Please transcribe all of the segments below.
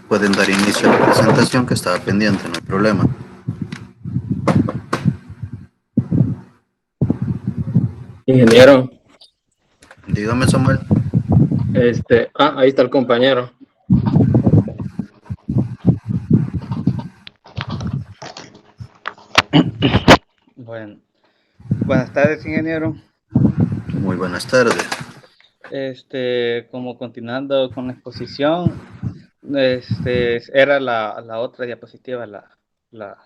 Pueden dar inicio a la presentación que estaba pendiente, no hay problema. Ingeniero, Dígame, Samuel. ahí está el compañero. Bueno, buenas tardes, ingeniero. Muy buenas tardes. Como continuando con la exposición, era la otra diapositiva, la,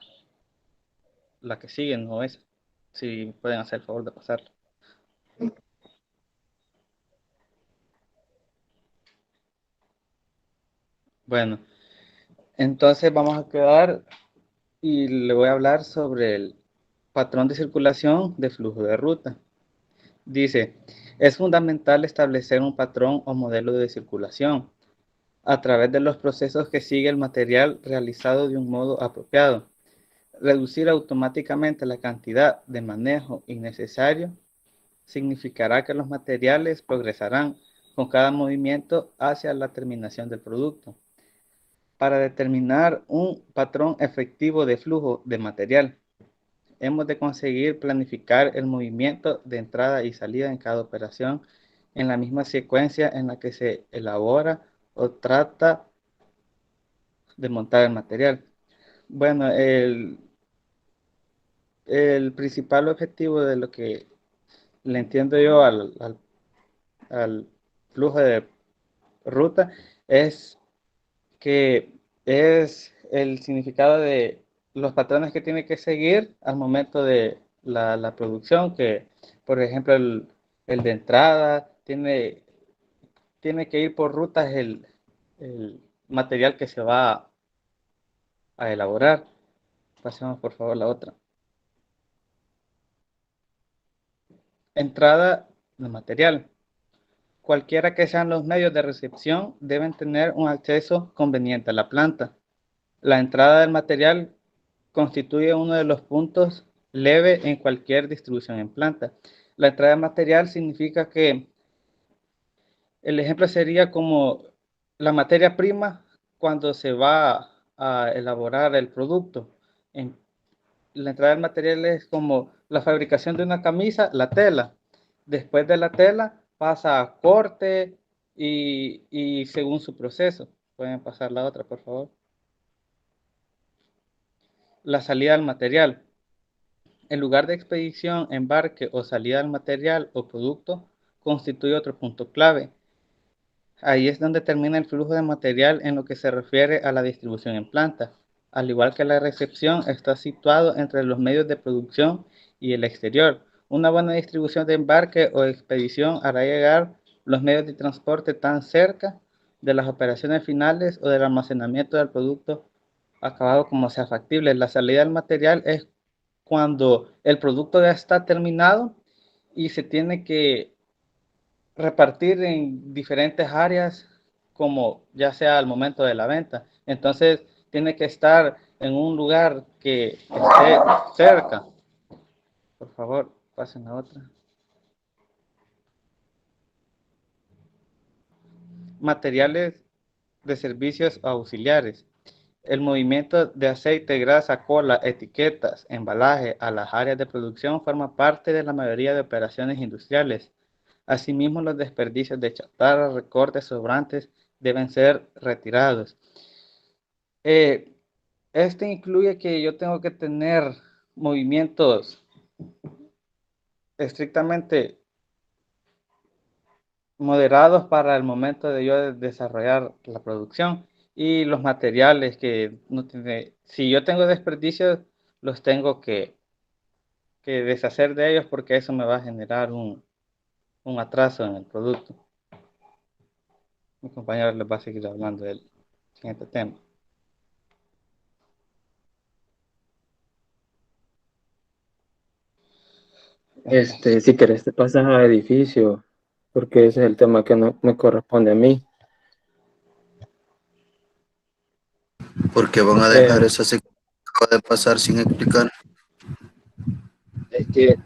la que sigue, ¿no es? Si pueden hacer el favor de pasarla. Bueno, entonces vamos a quedar y le voy a hablar sobre el patrón de circulación de flujo de ruta. Dice, es fundamental establecer un patrón o modelo de circulación a través de los procesos que sigue el material realizado de un modo apropiado. Reducir automáticamente la cantidad de manejo innecesario significará que los materiales progresarán con cada movimiento hacia la terminación del producto. Para determinar un patrón efectivo de flujo de material, hemos de conseguir planificar el movimiento de entrada y salida en cada operación en la misma secuencia en la que se elabora o trata de montar el material. Bueno, el principal objetivo de lo que le entiendo yo al flujo de ruta es que es el significado de los patrones que tiene que seguir al momento de la producción, que por ejemplo el de entrada tiene que ir por rutas el material que se va a elaborar. Pasemos por favor la otra. Entrada de material. Cualquiera que sean los medios de recepción, deben tener un acceso conveniente a la planta. La entrada del material constituye uno de los puntos leve en cualquier distribución en planta. La entrada de material significa que el ejemplo sería como la materia prima cuando se va a elaborar el producto. La entrada del material es como la fabricación de una camisa, la tela. Después de la tela pasa a corte y según su proceso. Pueden pasar la otra, por favor. La salida del material. El lugar de expedición, embarque o salida del material o producto constituye otro punto clave. Ahí es donde termina el flujo de material en lo que se refiere a la distribución en planta. Al igual que la recepción, está situado entre los medios de producción y el exterior. Una buena distribución de embarque o expedición hará llegar los medios de transporte tan cerca de las operaciones finales o del almacenamiento del producto acabado como sea factible. La salida del material es cuando el producto ya está terminado y se tiene que repartir en diferentes áreas, como ya sea al momento de la venta. Entonces, tiene que estar en un lugar que esté cerca. Por favor, pasen a otra. Materiales de servicios auxiliares. El movimiento de aceite, grasa, cola, etiquetas, embalaje a las áreas de producción forma parte de la mayoría de operaciones industriales. Asimismo, los desperdicios de chatarra, recortes, sobrantes deben ser retirados. Eh, incluye que yo tengo que tener movimientos estrictamente moderados para el momento de yo desarrollar la producción y los materiales que no tiene. Si yo tengo desperdicios, los tengo que deshacer de ellos porque eso me va a generar un atraso en el producto. Mi compañero les va a seguir hablando del siguiente tema. Si querés te pasas a edificio, porque ese es el tema que no me corresponde a mí. Porque van a dejar esa sección que acaba de pasar sin explicar. Es que,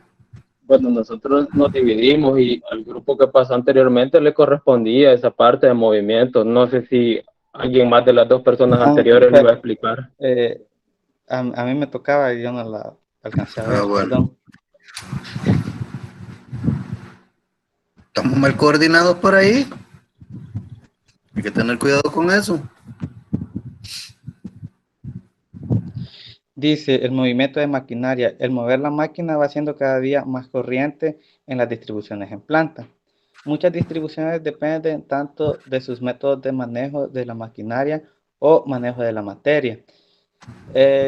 bueno, nosotros nos dividimos y al grupo que pasó anteriormente le correspondía esa parte de movimiento. No sé si alguien más de las dos personas Ah, anteriores lo pues, iba a explicar. a mí me tocaba y yo no la alcancé a ver, Bueno, perdón. estamos mal coordinados por ahí. Hay que tener cuidado con eso. Dice, el movimiento de maquinaria. El mover la máquina va siendo cada día más corriente en las distribuciones en planta. Muchas distribuciones dependen tanto de sus métodos de manejo de la maquinaria o manejo de la materia.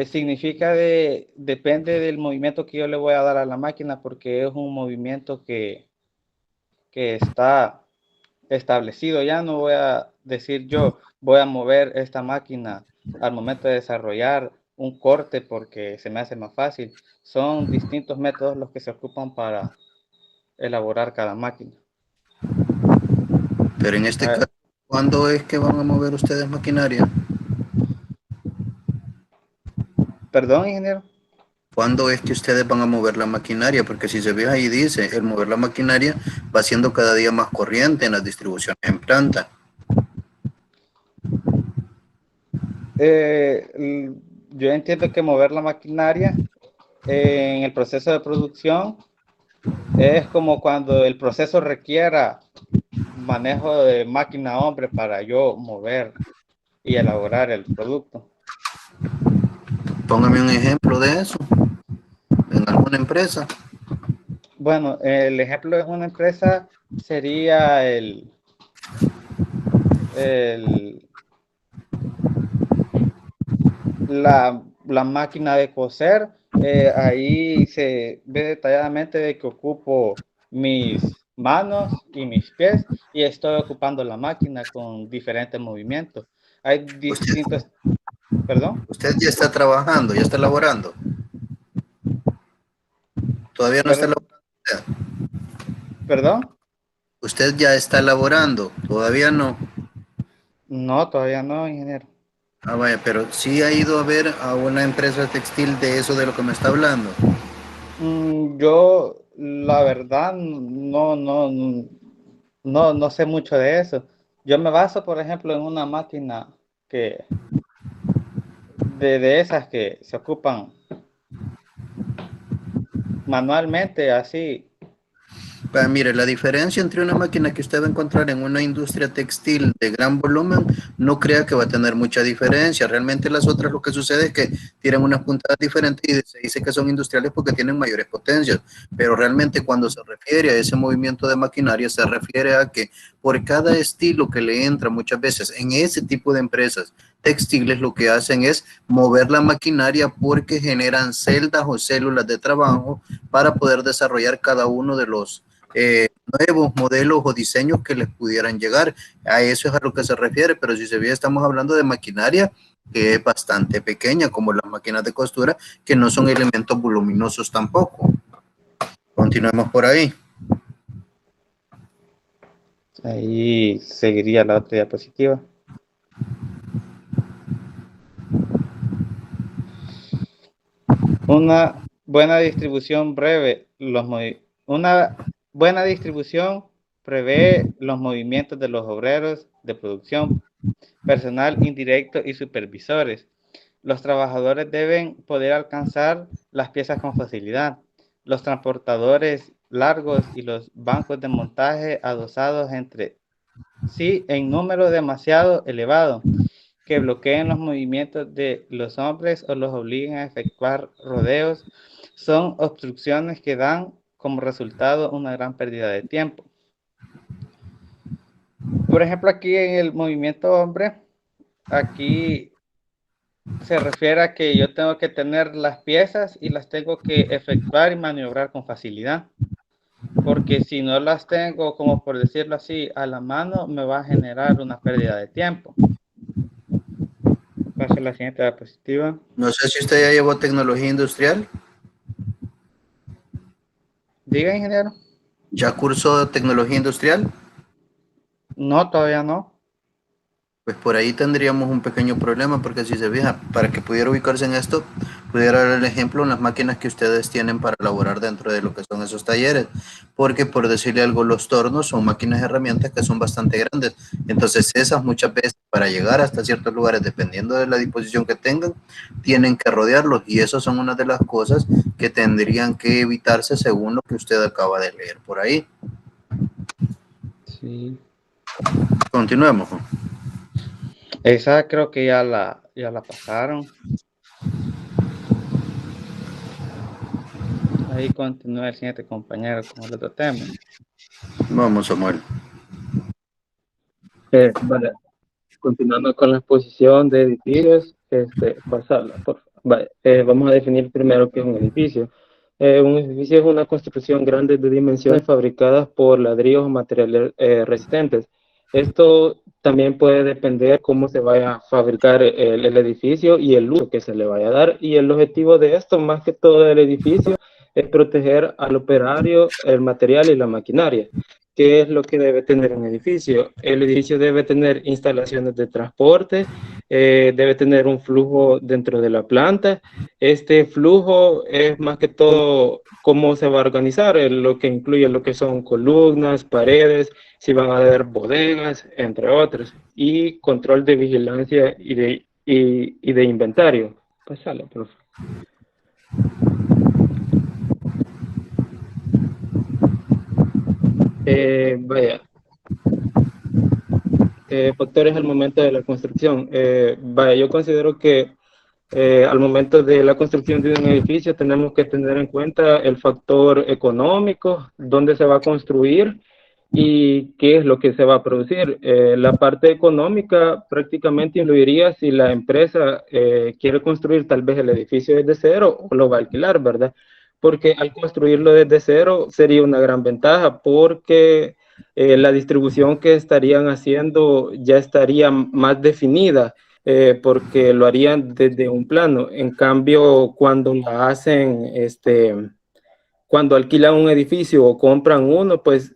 Significa depende del movimiento que yo le voy a dar a la máquina porque es un movimiento que está establecido. Ya no voy a decir yo, voy a mover esta máquina al momento de desarrollar un corte porque se me hace más fácil. Son distintos métodos los que se ocupan para elaborar cada máquina. Pero en este A caso, ver, ¿cuándo es que van a mover ustedes maquinaria? perdón, ingeniero. ¿Cuándo es que ustedes van a mover la maquinaria? Porque si se ve ahí dice, el mover la maquinaria va siendo cada día más corriente en las distribuciones en planta. Yo entiendo que mover la maquinaria en el proceso de producción es como cuando el proceso requiera manejo de máquina hombre para yo mover y elaborar el producto. Póngame un ejemplo de eso en alguna empresa. Bueno, el ejemplo de una empresa sería el- la máquina de coser. Ahí se ve detalladamente de que ocupo mis manos y mis pies y estoy ocupando la máquina con diferentes movimientos. Hay Usted, distintos, perdón, usted ya está trabajando, ya está laborando. Todavía no está per- laborando. perdón, Usted ya está laborando, todavía no. no, todavía no, ingeniero. Ah, vaya, pero sí ha ido a ver a una empresa textil de eso de lo que me está hablando. Yo, la verdad, no sé mucho de eso. Yo me baso, por ejemplo, en una máquina que, de esas que se ocupan manualmente, así. Mire, la diferencia entre una máquina que usted va a encontrar en una industria textil de gran volumen, no crea que va a tener mucha diferencia. Realmente las otras lo que sucede es que tienen unas puntadas diferentes y se dice que son industriales porque tienen mayores potencias. Pero realmente cuando se refiere a ese movimiento de maquinaria, se refiere a que por cada estilo que le entra muchas veces en ese tipo de empresas textiles, lo que hacen es mover la maquinaria porque generan celdas o células de trabajo para poder desarrollar cada uno de los nuevos modelos o diseños que les pudieran llegar. A eso es a lo que se refiere, pero si se ve, estamos hablando de maquinaria que es bastante pequeña, como las máquinas de costura, que no son elementos voluminosos tampoco. Continuemos por ahí. Ahí seguiría la otra diapositiva. Una buena distribución breve, una buena distribución prevé los movimientos de los obreros de producción, personal indirecto y supervisores. Los trabajadores deben poder alcanzar las piezas con facilidad. Los transportadores largos y los bancos de montaje adosados entre sí en número demasiado elevado que bloqueen los movimientos de los hombres o los obliguen a efectuar rodeos son obstrucciones que dan como resultado una gran pérdida de tiempo. Por ejemplo, aquí en el movimiento hombre, aquí se refiere a que yo tengo que tener las piezas y las tengo que efectuar y maniobrar con facilidad. Porque si no las tengo, como por decirlo así, a la mano, me va a generar una pérdida de tiempo. Paso a la siguiente diapositiva. No sé si usted ya llevó tecnología industrial. Diga, ingeniero. ¿Ya cursó tecnología industrial? No, todavía no. Pues por ahí tendríamos un pequeño problema, porque si se fija, para que pudiera ubicarse en esto, pudiera dar el ejemplo en las máquinas que ustedes tienen para elaborar dentro de lo que son esos talleres, porque por decirle algo, los tornos son máquinas herramientas que son bastante grandes, entonces esas muchas veces para llegar hasta ciertos lugares, dependiendo de la disposición que tengan, tienen que rodearlos, y eso son una de las cosas que tendrían que evitarse según lo que usted acaba de leer por ahí. Sí. Continuemos. Esa creo que ya la pasaron. Ahí continúa el siguiente compañero con el otro tema. Vamos, Samuel. Vale, continuando con la exposición de edificios, pasarla, por favor. Vale, vamos a definir primero qué es un edificio. Un edificio es una construcción grande de dimensiones fabricadas por ladrillos o materiales resistentes. Esto también puede depender cómo se vaya a fabricar el edificio y el uso que se le vaya a dar. Y el objetivo de esto, más que todo del edificio, es proteger al operario, el material y la maquinaria. ¿Qué es lo que debe tener un edificio? El edificio debe tener instalaciones de transporte, debe tener un flujo dentro de la planta. Este flujo es más que todo cómo se va a organizar, lo que incluye lo que son columnas, paredes, si van a haber bodegas, entre otros, y control de vigilancia y de inventario. Pásalo, por favor. Vaya, factores al momento de la construcción. Vaya, yo considero que al momento de la construcción de un edificio tenemos que tener en cuenta el factor económico, dónde se va a construir y qué es lo que se va a producir. La parte económica prácticamente influiría si la empresa quiere construir tal vez el edificio desde cero o lo va a alquilar, ¿verdad? Porque al construirlo desde cero sería una gran ventaja porque la distribución que estarían haciendo ya estaría más definida, porque lo harían desde un plano. En cambio, cuando la hacen, cuando alquilan un edificio o compran uno, pues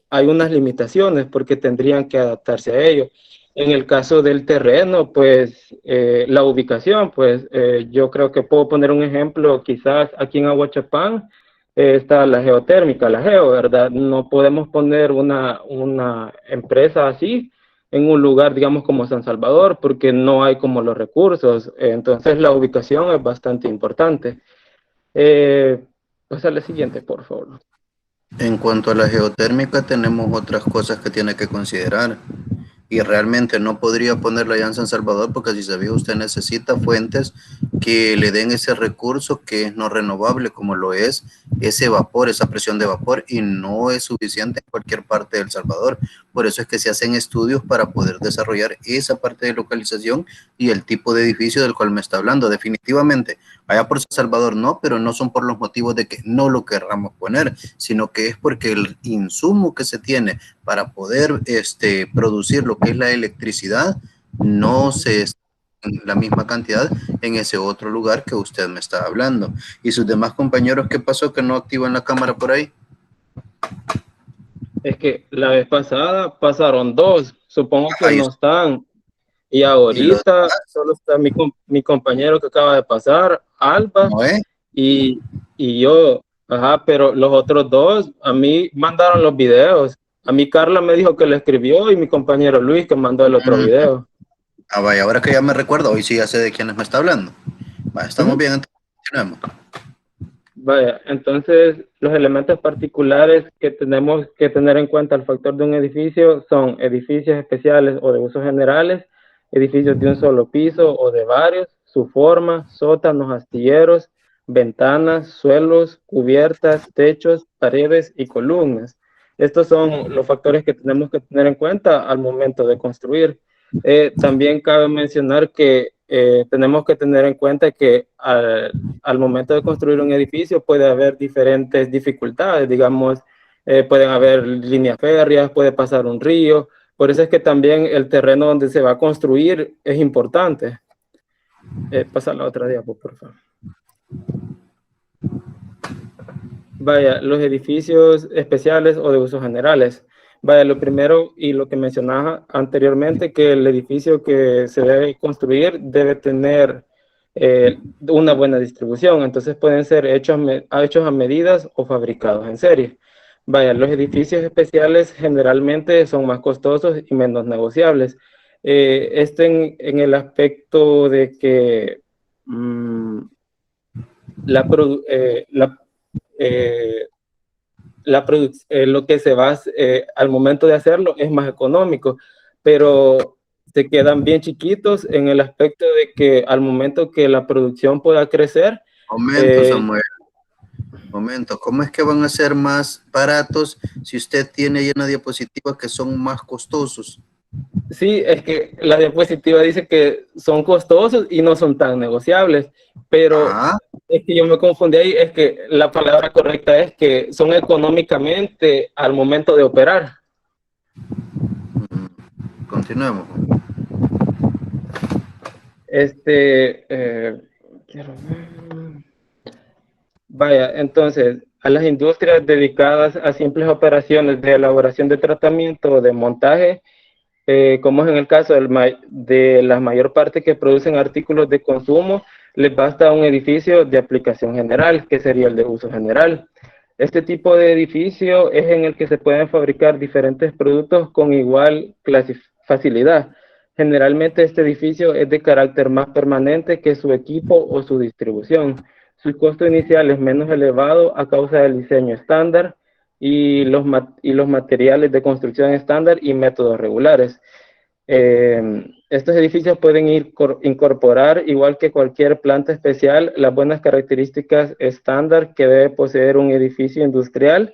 hay unas limitaciones porque tendrían que adaptarse a ello. En el caso del terreno, pues la ubicación, pues yo creo que puedo poner un ejemplo, quizás aquí en Aguachapán está la geotérmica, la geo, ¿verdad? No podemos poner una empresa así en un lugar, digamos, como San Salvador, porque no hay como los recursos. Entonces la ubicación es bastante importante. Pasa a la siguiente, por favor. En cuanto a la geotérmica, tenemos otras cosas que tiene que considerar. Y realmente no podría ponerla allá en San Salvador porque si sabía usted necesita fuentes que le den ese recurso que es no renovable como lo es ese vapor, esa presión de vapor, y no es suficiente en cualquier parte de El Salvador. Por eso es que se hacen estudios para poder desarrollar esa parte de localización y el tipo de edificio del cual me está hablando. Definitivamente, allá por San Salvador no, pero no son por los motivos de que no lo querramos poner, sino que es porque el insumo que se tiene para poder producir lo que es la electricidad no se está en la misma cantidad en ese otro lugar que usted me está hablando. ¿Y sus demás compañeros qué pasó que no activan la cámara por ahí? Es que la vez pasada pasaron dos, supongo que Ahí no está. están. Y Y los ahorita demás, solo está mi compañero que acaba de pasar, Alba, ¿no es? y, y yo. Ajá, pero los otros dos a mí mandaron los videos. A mí Carla me dijo que le escribió y mi compañero Luis que mandó el otro video. Ah, vaya, ahora que ya me recuerdo, hoy sí ya sé de quiénes me está hablando. Vaya, estamos bien, entonces continuemos. Vaya, entonces los elementos particulares que tenemos que tener en cuenta al factor de un edificio son edificios especiales o de usos generales, edificios de un solo piso o de varios, su forma, sótanos, astilleros, ventanas, suelos, cubiertas, techos, paredes y columnas. Estos son los factores que tenemos que tener en cuenta al momento de construir. También cabe mencionar que tenemos que tener en cuenta que al momento de construir un edificio puede haber diferentes dificultades, digamos, pueden haber líneas férreas, puede pasar un río, por eso es que también el terreno donde se va a construir es importante. Pasa la otra diapo, por favor. Vaya, los edificios especiales o de usos generales. Vaya, lo primero y lo que mencionaba anteriormente, que el edificio que se debe construir debe tener una buena distribución. Entonces pueden ser hechos a medidas o fabricados en serie. Vaya, los edificios especiales generalmente son más costosos y menos negociables. Esto en el aspecto de que la, produ- eh, lo que se va al momento de hacerlo es más económico, pero se quedan bien chiquitos en el aspecto de que al momento que la producción pueda crecer, Momento, eh, Samuel. Momento. ¿Cómo es que van a ser más baratos si usted tiene ahí una diapositiva que son más costosos? sí, es que la diapositiva dice que son costosos y no son tan negociables, pero Ajá. es que yo me confundí ahí, es que la palabra correcta es que son económicamente al momento de operar. Continuemos. Quiero ver. Vaya, entonces, a las industrias dedicadas a simples operaciones de elaboración de tratamiento o de montaje, como es en el caso de la mayor parte que producen artículos de consumo, les basta un edificio de aplicación general, que sería el de uso general. Este tipo de edificio es en el que se pueden fabricar diferentes productos con igual facilidad. Generalmente este edificio es de carácter más permanente que su equipo o su distribución. Su costo inicial es menos elevado a causa del diseño estándar y los materiales de construcción estándar y métodos regulares. Estos edificios pueden incorporar, igual que cualquier planta especial, las buenas características estándar que debe poseer un edificio industrial,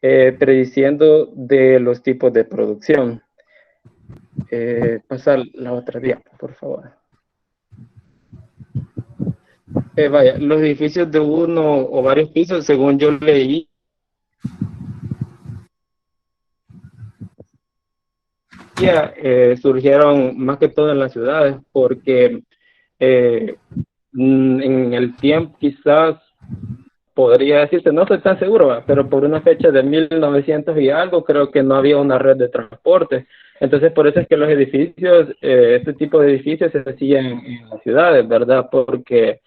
prediciendo de los tipos de producción. Pasar la otra diapo, por favor. Vaya, los edificios de uno o varios pisos, según yo leí, surgieron más que todo en las ciudades, porque eh, en el tiempo quizás podría decirse, no estoy tan seguro, pero por una fecha de 1900 y algo, creo que no había una red de transporte. Entonces, por eso es que los edificios, este tipo de edificios se hacían en las ciudades, ¿verdad? Porque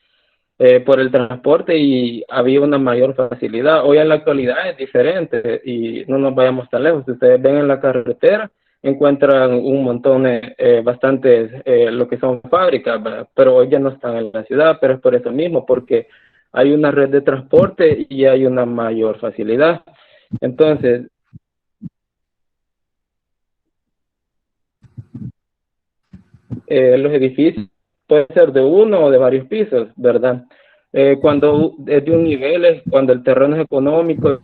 por el transporte y había una mayor facilidad. Hoy en la actualidad es diferente y no nos vayamos tan lejos. Si ustedes ven en la carretera, encuentran un montón, bastantes, lo que son fábricas, ¿verdad? Pero hoy ya no están en la ciudad, pero es por eso mismo, porque hay una red de transporte y hay una mayor facilidad. Entonces, los edificios pueden ser de uno o de varios pisos, ¿verdad? Cuando es de un nivel, es cuando el terreno es económico,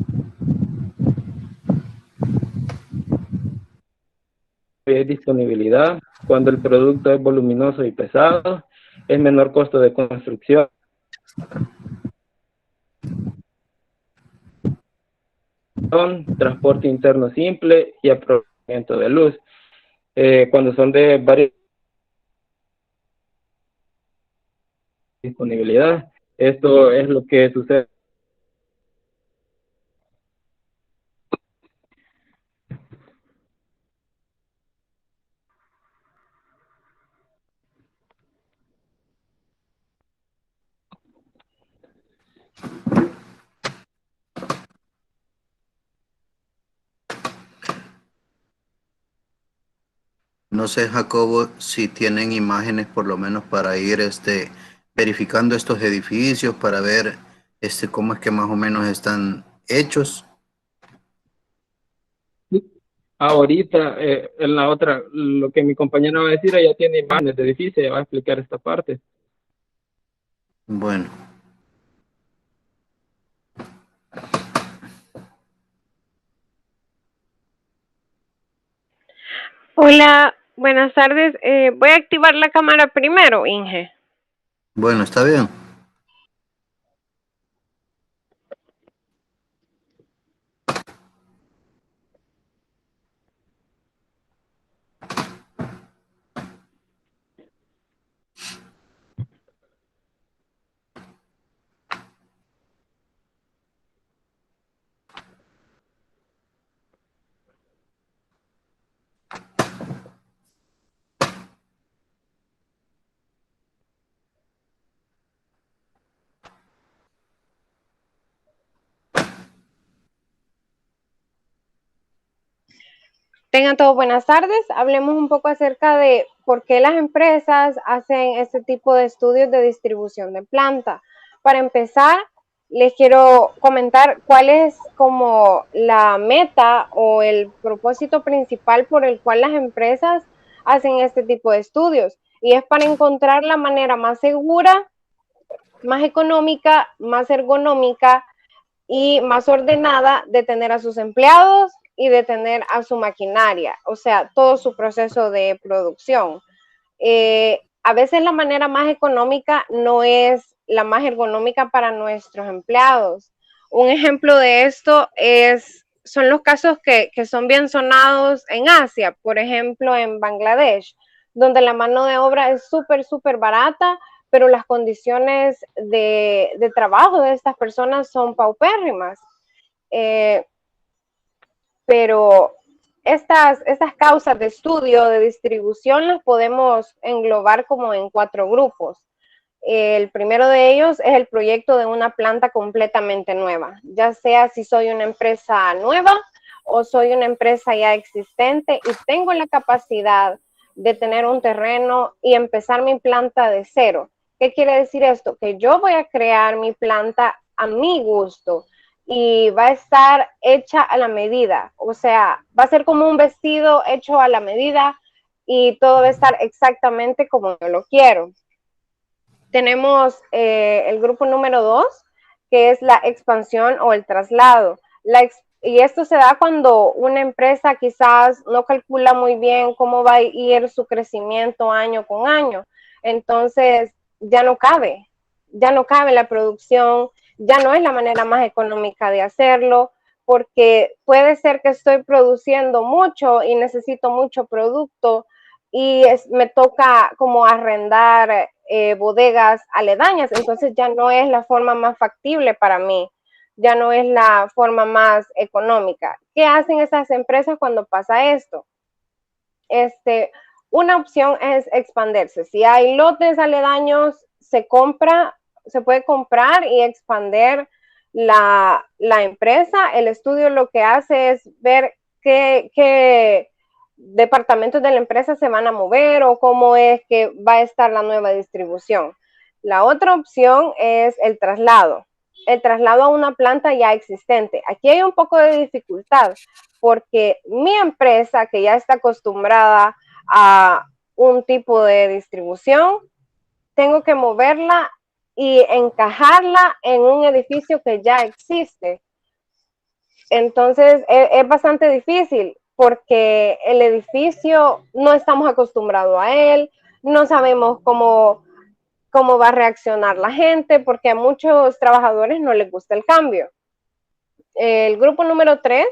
es disponibilidad, cuando el producto es voluminoso y pesado, es menor costo de construcción, transporte interno simple y aprovechamiento de luz. Cuando son de varias disponibilidad, esto es lo que sucede. No sé, Jacobo, si tienen imágenes por lo menos para ir verificando estos edificios, para ver cómo es que más o menos están hechos. Ahorita, en la otra, lo que mi compañera va a decir, ella tiene imágenes de edificio, va a explicar esta parte. Bueno, Hola, buenas tardes. Voy a activar la cámara primero, Inge. bueno, está bien. Tengan todos buenas tardes. Hablemos un poco acerca de por qué las empresas hacen este tipo de estudios de distribución de planta. Para empezar, les quiero comentar cuál es como la meta o el propósito principal por el cual las empresas hacen este tipo de estudios. Y es para encontrar la manera más segura, más económica, más ergonómica y más ordenada de tener a sus empleados y de tener a su maquinaria, o sea, todo su proceso de producción. A veces la manera más económica no es la más ergonómica para nuestros empleados. Un ejemplo de esto son los casos que son bien sonados en Asia, por ejemplo en Bangladesh, donde la mano de obra es súper barata, pero las condiciones de trabajo de estas personas son paupérrimas. Pero estas causas de estudio, de distribución, las podemos englobar como en 4 grupos. El primero de ellos es el proyecto de una planta completamente nueva, ya sea si soy una empresa nueva o soy una empresa ya existente y tengo la capacidad de tener un terreno y empezar mi planta de cero. ¿Qué quiere decir esto? Que yo voy a crear mi planta a mi gusto y va a estar hecha a la medida, o sea, va a ser como un vestido hecho a la medida y todo va a estar exactamente como yo lo quiero. Tenemos el grupo número 2, que es la expansión o el traslado. Y esto se da cuando una empresa quizás no calcula muy bien cómo va a ir su crecimiento año con año. Entonces, ya no cabe la producción, ya no es la manera más económica de hacerlo, porque puede ser que estoy produciendo mucho y necesito mucho producto y me toca como arrendar bodegas aledañas, entonces ya no es la forma más factible para mí, ya no es la forma más económica. ¿Qué hacen esas empresas cuando pasa esto? Una opción es expandirse. Si hay lotes aledaños, se puede comprar y expandir la empresa. El estudio lo que hace es ver qué departamentos de la empresa se van a mover o cómo es que va a estar la nueva distribución. La otra opción es el traslado a una planta ya existente. Aquí hay un poco de dificultad porque mi empresa, que ya está acostumbrada a un tipo de distribución, tengo que moverla y encajarla en un edificio que ya existe. Entonces es bastante difícil porque el edificio no estamos acostumbrados a él, no sabemos cómo va a reaccionar la gente, porque a muchos trabajadores no les gusta el cambio. El grupo número 3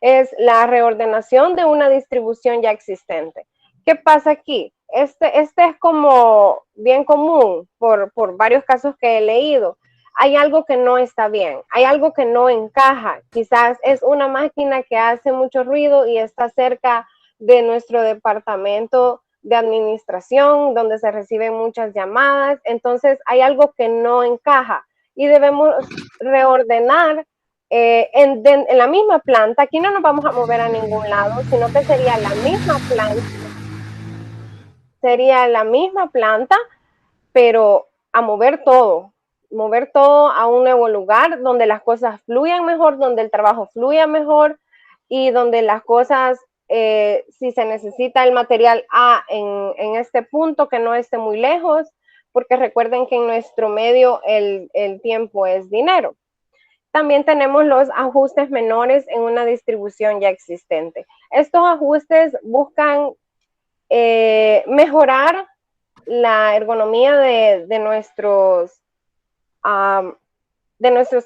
es la reordenación de una distribución ya existente. ¿Qué pasa aquí? Este es como bien común por varios casos que he leído. Hay algo que no está bien, hay algo que no encaja. Quizás es una máquina que hace mucho ruido y está cerca de nuestro departamento de administración, donde se reciben muchas llamadas. Entonces hay algo que no encaja y debemos reordenar en la misma planta. Aquí no nos vamos a mover a ningún lado, sino que sería la misma planta, pero a mover todo a un nuevo lugar donde las cosas fluyan mejor, donde el trabajo fluya mejor y donde las cosas, si se necesita el material A en este punto, que no esté muy lejos, porque recuerden que en nuestro medio el tiempo es dinero. También tenemos los ajustes menores en una distribución ya existente. Estos ajustes buscan mejorar la ergonomía de nuestros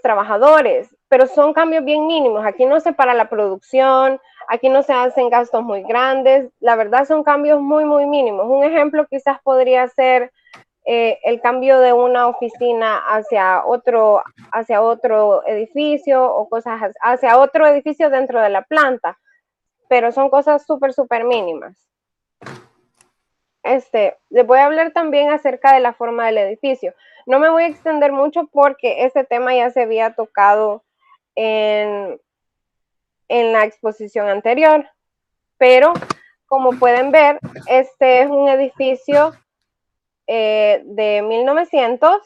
trabajadores, pero son cambios bien mínimos. Aquí no se para la producción, aquí no se hacen gastos muy grandes, la verdad son cambios muy mínimos. Un ejemplo quizás podría ser el cambio de una oficina hacia otro edificio o cosas hacia otro edificio dentro de la planta, pero son cosas súper mínimas. Les voy a hablar también acerca de la forma del edificio. No me voy a extender mucho porque este tema ya se había tocado en la exposición anterior, pero como pueden ver, este es un edificio de 1900.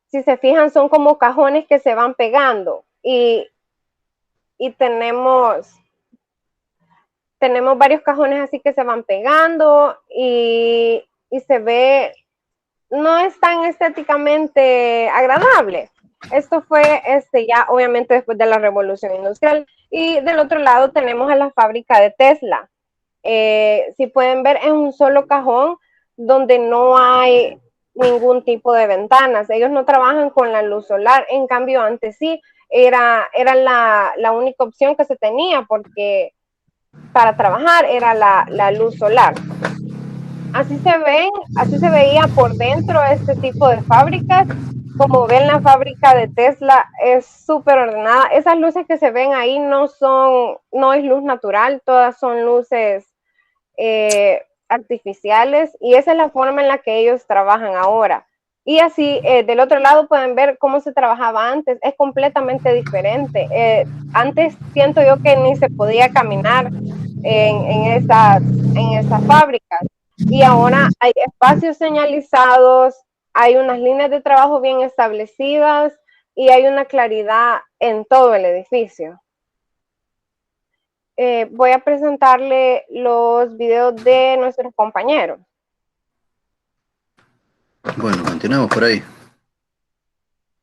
Si se fijan, son como cajones que se van pegando y tenemos varios cajones así que se van pegando y se ve, no es tan estéticamente agradable. Esto fue ya obviamente después de la revolución industrial. Y del otro lado tenemos a la fábrica de Tesla. Si pueden ver, es un solo cajón donde no hay ningún tipo de ventanas. Ellos no trabajan con la luz solar, en cambio antes sí, era la única opción que se tenía, porque para trabajar era la luz solar. Así se veía por dentro este tipo de fábricas. Como ven, la fábrica de Tesla es súper ordenada. Esas luces que se ven ahí no es luz natural, todas son luces artificiales, y esa es la forma en la que ellos trabajan ahora. Y así, del otro lado pueden ver cómo se trabajaba antes, es completamente diferente. Antes siento yo que ni se podía caminar en esas fábricas, y ahora hay espacios señalizados, hay unas líneas de trabajo bien establecidas y hay una claridad en todo el edificio. Voy a presentarle los videos de nuestros compañeros. Bueno, continuemos por ahí.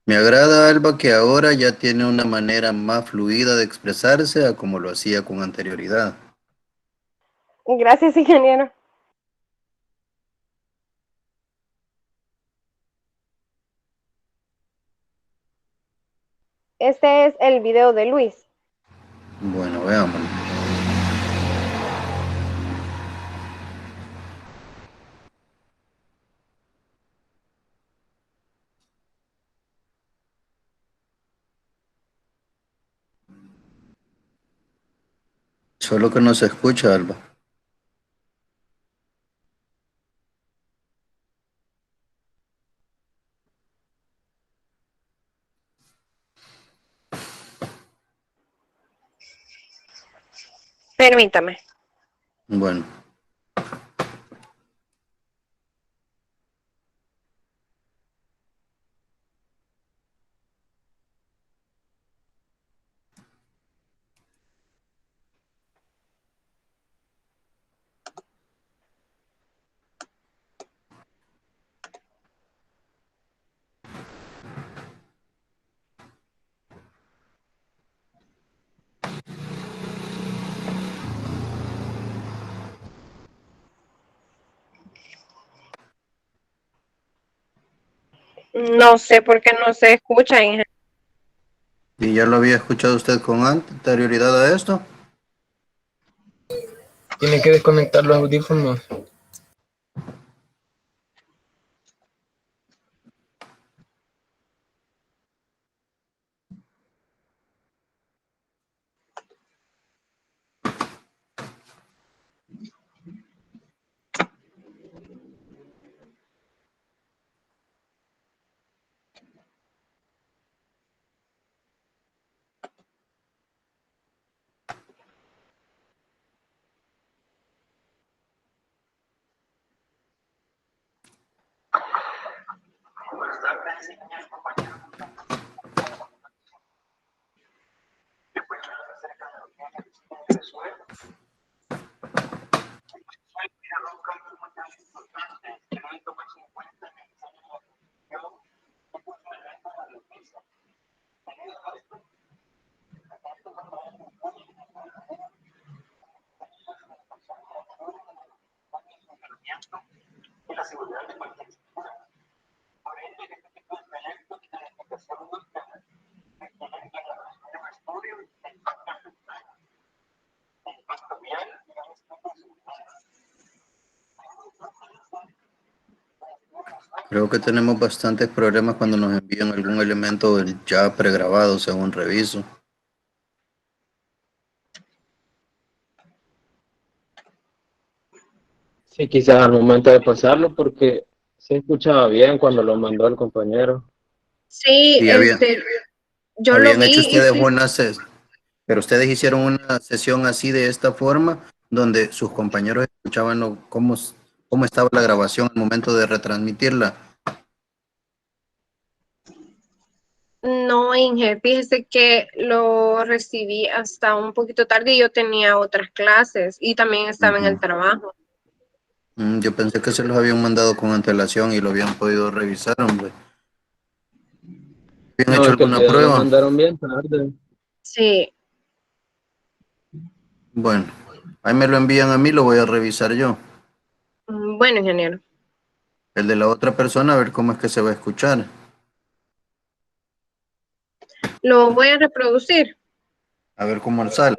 Me agrada, Alba, que ahora ya tiene una manera más fluida de expresarse a como lo hacía con anterioridad. Gracias, ingeniero. Este es el video de Luis. Bueno, veámoslo. Solo que no se escucha, Alba. Permítame. Bueno. No sé por qué no se escucha, ingeniero. ¿Y ya lo había escuchado usted con anterioridad a esto? Tiene que desconectar los audífonos. Creo que tenemos bastantes problemas cuando nos envían algún elemento ya pregrabado, según reviso. Sí, quizás al momento de pasarlo, porque se escuchaba bien cuando lo mandó el compañero. Sí, Y yo lo habían hecho vi y ustedes sí. una pero ustedes hicieron una sesión así de esta forma donde sus compañeros escuchaban cómo estaba la grabación al momento de retransmitirla. No, Inge, fíjese que lo recibí hasta un poquito tarde y yo tenía otras clases y también estaba en el trabajo. Yo pensé que se los habían mandado con antelación y lo habían podido revisar, hombre. ¿Habían No, hecho es que el alguna video lo prueba? mandaron bien tarde. Sí, Bueno, ahí me lo envían a mí, lo voy a revisar yo. bueno, ingeniero. El de la otra persona, a ver cómo es que se va a escuchar. Lo voy a reproducir. A ver cómo sale.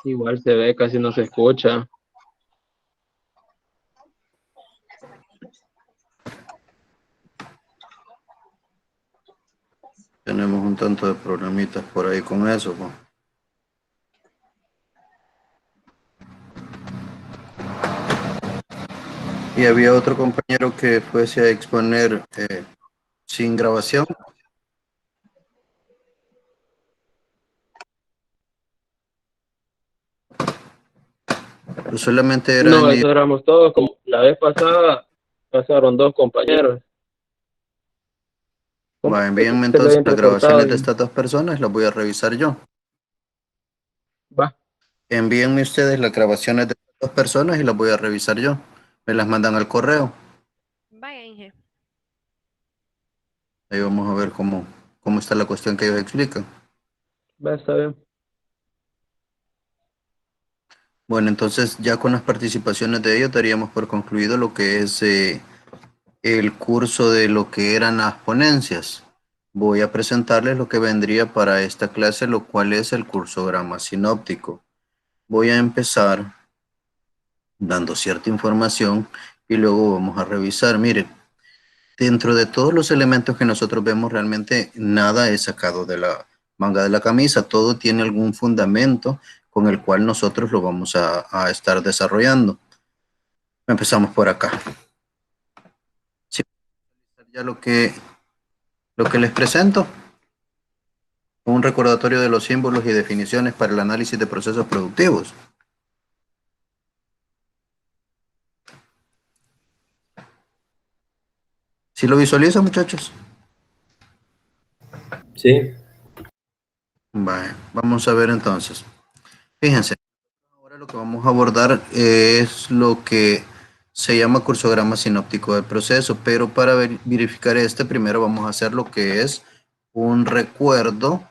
Igual se ve, casi no se escucha. Tenemos un tanto de programitas por ahí con eso, pues. Y había otro compañero que fuese a exponer sin grabación. Pues solamente era No, eso éramos todos. Como la vez pasada pasaron 2 compañeros. Va, envíenme Se le entonces había las grabaciones entrecortado. de estas dos personas, las voy a revisar yo. Va, Envíenme ustedes las grabaciones de estas dos personas y las voy a revisar yo. Me las mandan al correo. Vaya, Inge. Ahí vamos a ver cómo está la cuestión que ellos explican. va, está bien. Bueno, entonces ya con las participaciones de ellos daríamos por concluido lo que es el curso de lo que eran las ponencias. Voy a presentarles lo que vendría para esta clase, lo cual es el cursograma sinóptico. Voy a empezar dando cierta información y luego vamos a revisar. Miren, dentro de todos los elementos que nosotros vemos, realmente nada es sacado de la manga de la camisa. Todo tiene algún fundamento con el cual nosotros lo vamos a estar desarrollando. Empezamos por acá. Sí, ya lo que les presento, un recordatorio de los símbolos y definiciones para el análisis de procesos productivos. ¿Sí lo visualizan, muchachos? Sí. Vale, vamos a ver entonces. Fíjense, ahora lo que vamos a abordar es lo que se llama cursograma sinóptico del proceso, pero para verificar primero vamos a hacer lo que es un recuerdo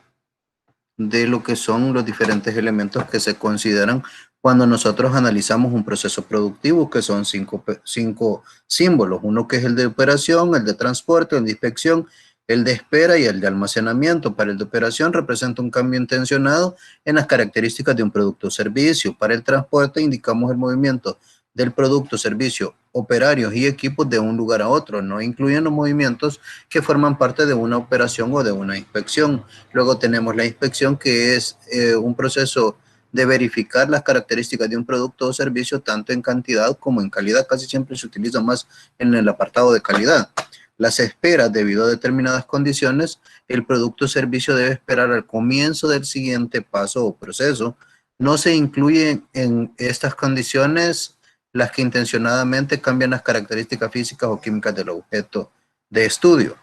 de lo que son los diferentes elementos que se consideran cuando nosotros analizamos un proceso productivo, que son cinco símbolos. Uno que es el de operación, el de transporte, el de inspección, el de espera y el de almacenamiento. Para el de operación representa un cambio intencionado en las características de un producto o servicio. Para el transporte indicamos el movimiento del producto, servicio, operarios y equipos de un lugar a otro. No incluyen los movimientos que forman parte de una operación o de una inspección. Luego tenemos la inspección, que es un proceso de verificar las características de un producto o servicio tanto en cantidad como en calidad. Casi siempre se utiliza más en el apartado de calidad. Las esperas, debido a determinadas condiciones, el producto o servicio debe esperar al comienzo del siguiente paso o proceso. No se incluyen en estas condiciones las que intencionadamente cambian las características físicas o químicas del objeto de estudio.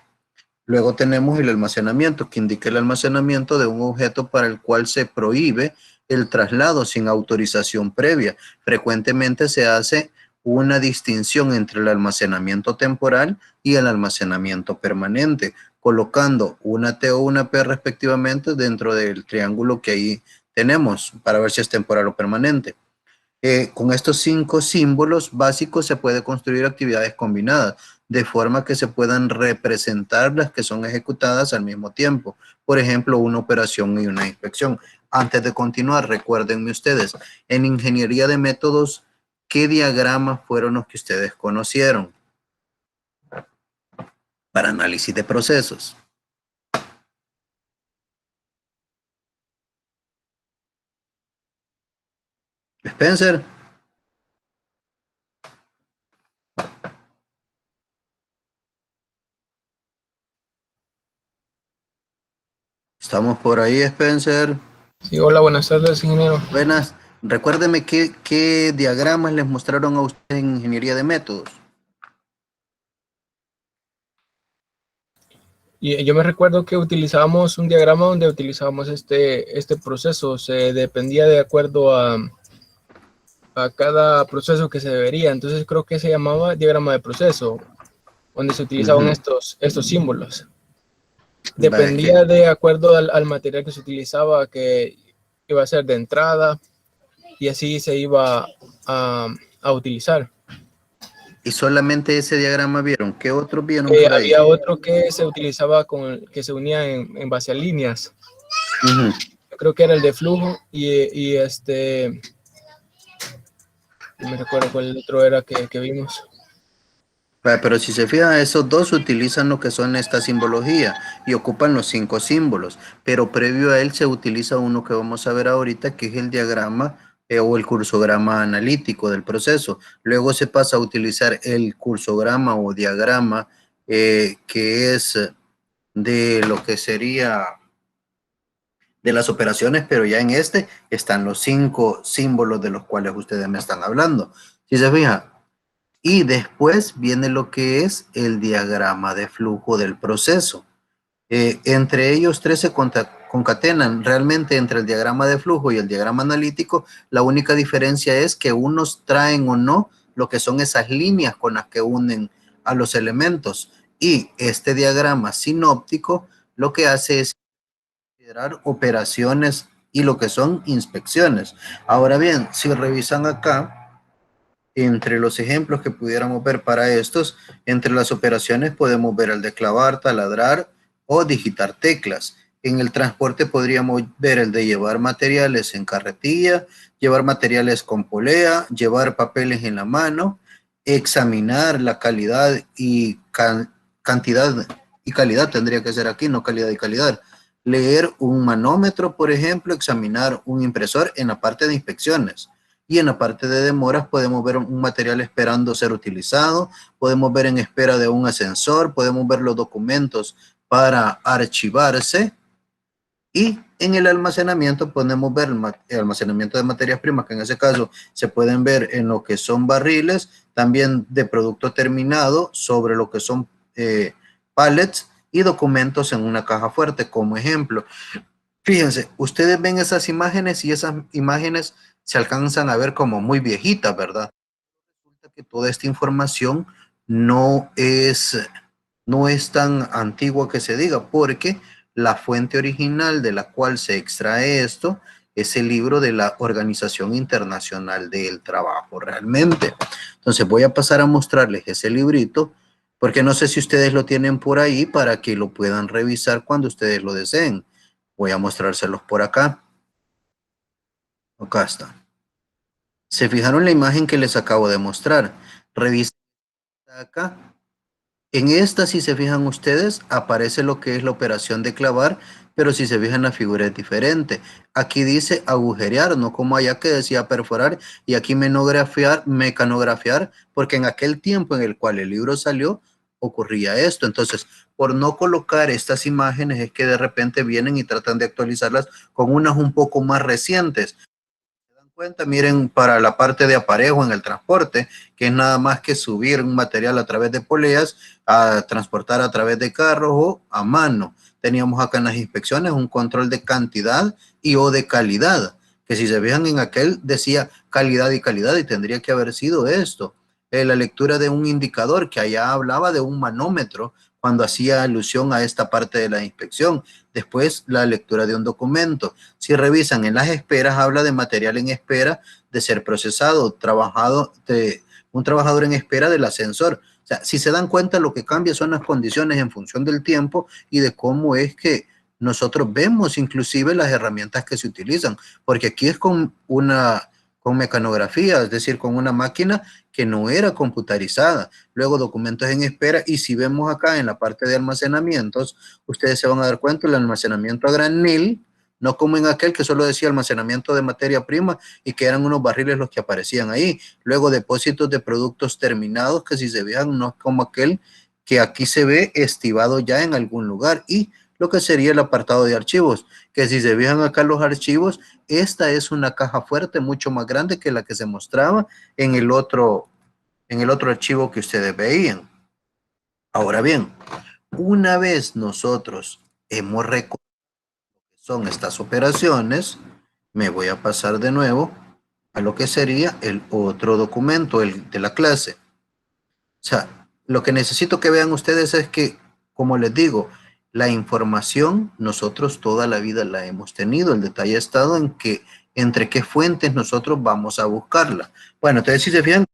Luego tenemos el almacenamiento, que indica el almacenamiento de un objeto para el cual se prohíbe el traslado sin autorización previa. Frecuentemente se hace una distinción entre el almacenamiento temporal y el almacenamiento permanente, colocando una T o una P respectivamente dentro del triángulo que ahí tenemos para ver si es temporal o permanente. Con estos 5 símbolos básicos se puede construir actividades combinadas, de forma que se puedan representar las que son ejecutadas al mismo tiempo. Por ejemplo, una operación y una inspección. Antes de continuar, recuérdenme ustedes, en ingeniería de métodos, ¿qué diagramas fueron los que ustedes conocieron para análisis de procesos? Spencer. ¿Estamos por ahí, Spencer? Sí, hola, buenas tardes, ingeniero. Buenas. Recuérdeme qué diagramas les mostraron a ustedes en ingeniería de métodos. Y yo me recuerdo que utilizábamos un diagrama donde utilizábamos este proceso. Se dependía de acuerdo a cada proceso que se debería. Entonces creo que se llamaba diagrama de proceso, donde se utilizaban estos símbolos. Dependía de acuerdo al material que se utilizaba, que iba a ser de entrada, y así se iba a utilizar. ¿Y solamente ese diagrama vieron? ¿Qué otros vieron por ahí? Había otro que se utilizaba que se unía en base a líneas. Yo creo que era el de flujo y no me recuerdo cuál otro era que vimos. Pero si se fijan, esos dos utilizan lo que son esta simbología y ocupan los 5 símbolos, pero previo a él se utiliza uno que vamos a ver ahorita, que es el diagrama o el cursograma analítico del proceso. Luego se pasa a utilizar el cursograma o diagrama que es de lo que sería de las operaciones, pero ya en este están los 5 símbolos de los cuales ustedes me están hablando. Si se fijan, y después viene lo que es el diagrama de flujo del proceso. Entre ellos 3 se concatenan. Realmente entre el diagrama de flujo y el diagrama analítico, la única diferencia es que unos traen o no lo que son esas líneas con las que unen a los elementos. Y este diagrama sinóptico lo que hace es considerar operaciones y lo que son inspecciones. Ahora bien, si revisan acá, entre los ejemplos que pudiéramos ver para estos, entre las operaciones podemos ver el de clavar, taladrar o digitar teclas. En el transporte podríamos ver el de llevar materiales en carretilla, llevar materiales con polea, llevar papeles en la mano, examinar la calidad y cantidad y calidad tendría que ser aquí, no calidad y calidad. Leer un manómetro, por ejemplo, examinar un impresor en la parte de inspecciones. Y en la parte de demoras podemos ver un material esperando ser utilizado, podemos ver en espera de un ascensor, podemos ver los documentos para archivarse. Y en el almacenamiento podemos ver el almacenamiento de materias primas, que en ese caso se pueden ver en lo que son barriles, también de producto terminado, sobre lo que son pallets y documentos en una caja fuerte, como ejemplo. Fíjense, ustedes ven esas imágenes y esas imágenes se alcanzan a ver como muy viejitas, ¿verdad? Resulta que toda esta información no es tan antigua que se diga, porque la fuente original de la cual se extrae esto es el libro de la Organización Internacional del Trabajo, realmente. Entonces voy a pasar a mostrarles ese librito, porque no sé si ustedes lo tienen por ahí para que lo puedan revisar cuando ustedes lo deseen. Voy a mostrárselos por acá. Acá está. ¿Se fijaron la imagen que les acabo de mostrar? Revisen acá. En esta, si se fijan ustedes, aparece lo que es la operación de clavar, pero si se fijan la figura es diferente. Aquí dice agujerear, no como allá que decía perforar, y aquí mecanografiar, porque en aquel tiempo en el cual el libro salió, ocurría esto. Entonces, por no colocar estas imágenes es que de repente vienen y tratan de actualizarlas con unas un poco más recientes. Cuenta, miren, para la parte de aparejo en el transporte, que es nada más que subir un material a través de poleas, a transportar a través de carros o a mano. Teníamos acá en las inspecciones un control de cantidad y o de calidad, que si se fijan en aquel decía calidad y tendría que haber sido esto. La lectura de un indicador que allá hablaba de un manómetro cuando hacía alusión a esta parte de la inspección. Después la lectura de un documento. Si revisan en las esperas, habla de material en espera de ser procesado, un trabajador en espera del ascensor. O sea, si se dan cuenta, lo que cambia son las condiciones en función del tiempo y de cómo es que nosotros vemos inclusive las herramientas que se utilizan, porque aquí es con mecanografía, es decir, con una máquina que no era computarizada. Luego documentos en espera, y si vemos acá en la parte de almacenamientos, ustedes se van a dar cuenta del almacenamiento a granel, no como en aquel que solo decía almacenamiento de materia prima y que eran unos barriles los que aparecían ahí. Luego depósitos de productos terminados, que si se vean no es como aquel que aquí se ve estivado ya en algún lugar, y lo que sería el apartado de archivos, que si se vean acá los archivos, esta es una caja fuerte mucho más grande que la que se mostraba en el otro archivo que ustedes veían. Ahora bien, una vez nosotros hemos recordado son estas operaciones, me voy a pasar de nuevo a lo que sería el otro documento, el de la clase. O sea, lo que necesito que vean ustedes es que, como les digo, la información nosotros toda la vida la hemos tenido. El detalle ha estado en que entre qué fuentes nosotros vamos a buscarla. Bueno, entonces si se fijan,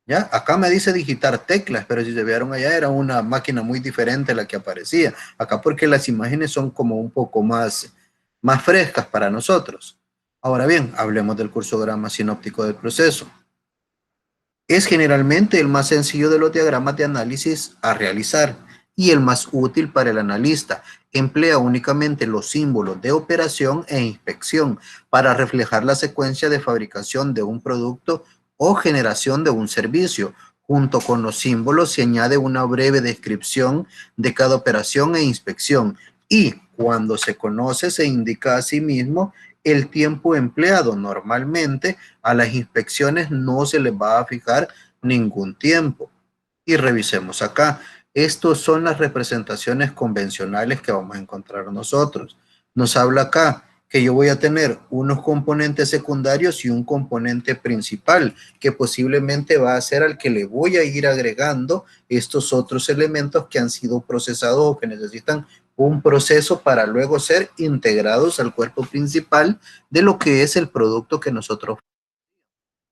¿ya? Acá me dice digitar teclas, pero si se vieron allá era una máquina muy diferente a la que aparecía. Acá porque las imágenes son como un poco más frescas para nosotros. Ahora bien, hablemos del cursograma sinóptico del proceso. Es generalmente el más sencillo de los diagramas de análisis a realizar y el más útil para el analista. Emplea únicamente los símbolos de operación e inspección para reflejar la secuencia de fabricación de un producto o generación de un servicio. Junto con los símbolos se añade una breve descripción de cada operación e inspección, y cuando se conoce se indica asimismo el tiempo empleado. Normalmente a las inspecciones no se les va a fijar ningún tiempo. Y revisemos acá. Estas son las representaciones convencionales que vamos a encontrar nosotros. Nos habla acá que yo voy a tener unos componentes secundarios y un componente principal, que posiblemente va a ser al que le voy a ir agregando estos otros elementos que han sido procesados o que necesitan un proceso para luego ser integrados al cuerpo principal de lo que es el producto que nosotros.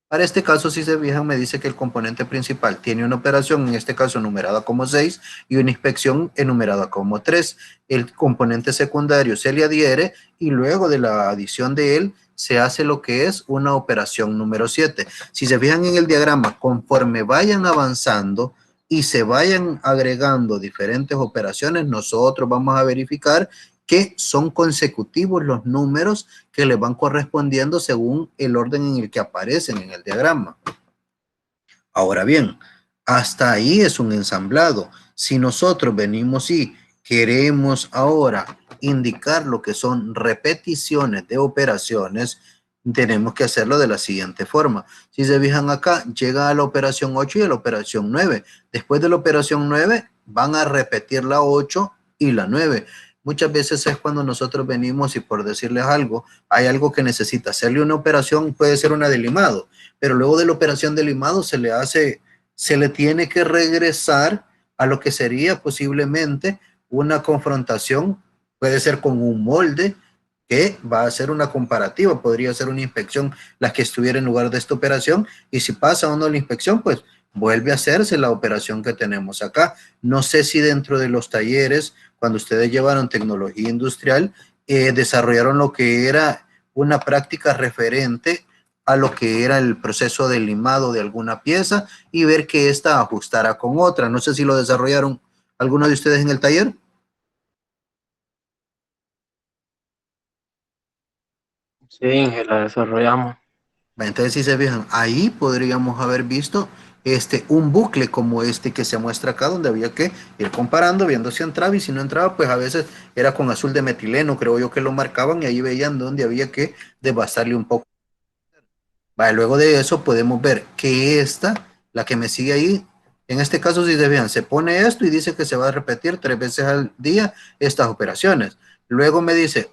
Para este caso, si se fijan, me dice que el componente principal tiene una operación, en este caso numerada como 6, y una inspección enumerada como 3. El componente secundario se le adhiere y luego de la adición de él se hace lo que es una operación número 7. Si se fijan en el diagrama, conforme vayan avanzando y se vayan agregando diferentes operaciones, nosotros vamos a verificar que son consecutivos los números que le van correspondiendo según el orden en el que aparecen en el diagrama. Ahora bien, hasta ahí es un ensamblado. Si nosotros venimos y queremos ahora indicar lo que son repeticiones de operaciones, tenemos que hacerlo de la siguiente forma. Si se fijan acá, llega a la operación 8 y a la operación 9. Después de la operación 9, van a repetir la 8 y la 9. Muchas veces es cuando nosotros venimos y, por decirles algo, hay algo que necesita hacerle una operación, puede ser una de limado, pero luego de la operación de limado se le tiene que regresar a lo que sería posiblemente una confrontación, puede ser con un molde, que va a ser una comparativa, podría ser una inspección la que estuviera en lugar de esta operación, y si pasa o no la inspección, pues vuelve a hacerse la operación que tenemos acá. No sé si dentro de los talleres, cuando ustedes llevaron tecnología industrial, desarrollaron lo que era una práctica referente a lo que era el proceso de limado de alguna pieza y ver que ésta ajustara con otra. No sé si lo desarrollaron alguno de ustedes en el taller. Sí, la desarrollamos. Entonces, si se fijan, ahí podríamos haber visto un bucle como este que se muestra acá, donde había que ir comparando, viendo si entraba, y si no entraba, pues a veces era con azul de metileno, creo yo que lo marcaban, y ahí veían dónde había que devastarle un poco. Vale, luego de eso podemos ver que la que me sigue ahí, en este caso, si se fijan, se pone esto y dice que se va a repetir 3 veces al día estas operaciones. Luego me dice,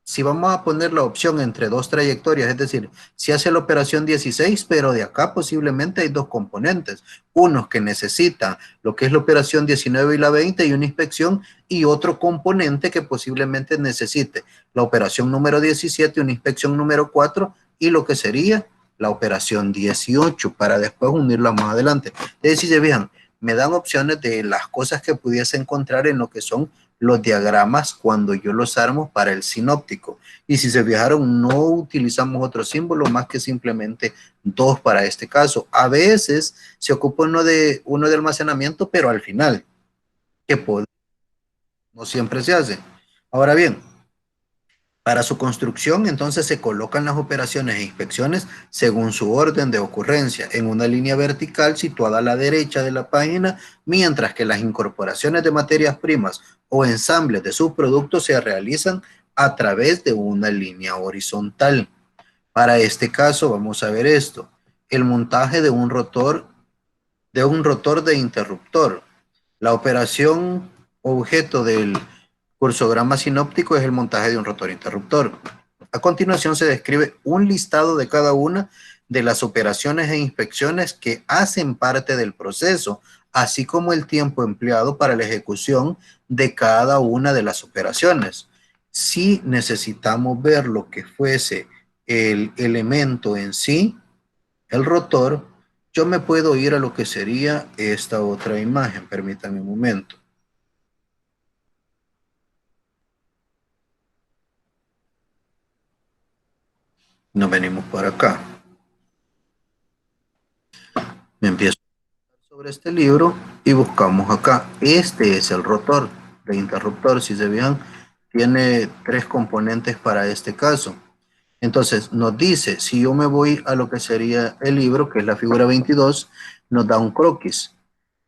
si vamos a poner la opción entre 2 trayectorias, es decir, si hace la operación 16, pero de acá posiblemente hay 2 componentes, unos que necesitan lo que es la operación 19 y la 20 y una inspección, y otro componente que posiblemente necesite la operación número 17 y una inspección número 4 y lo que sería la operación 18 para después unirla más adelante. Entonces, si se fijan, me dan opciones de las cosas que pudiese encontrar en lo que son los diagramas cuando yo los armo para el sinóptico. Y si se fijaron, no utilizamos otro símbolo más que simplemente 2 para este caso. A veces se ocupa uno de almacenamiento, pero al final, que no siempre se hace. Ahora bien, para su construcción, entonces se colocan las operaciones e inspecciones según su orden de ocurrencia, en una línea vertical situada a la derecha de la página, mientras que las incorporaciones de materias primas o ensambles de subproductos se realizan a través de una línea horizontal. Para este caso, vamos a ver esto: el montaje de un rotor de interruptor. La operación objeto del cursograma sinóptico es el montaje de un rotor interruptor. A continuación se describe un listado de cada una de las operaciones e inspecciones que hacen parte del proceso, así como el tiempo empleado para la ejecución de cada una de las operaciones. Si necesitamos ver lo que fuese el elemento en sí, el rotor, yo me puedo ir a lo que sería esta otra imagen. Permítanme un momento. Nos venimos por acá. Me empiezo sobre este libro y buscamos acá. Este es el rotor de interruptor. Si se fijan, tiene 3 componentes para este caso. Entonces, nos dice, si yo me voy a lo que sería el libro, que es la figura 22, nos da un croquis.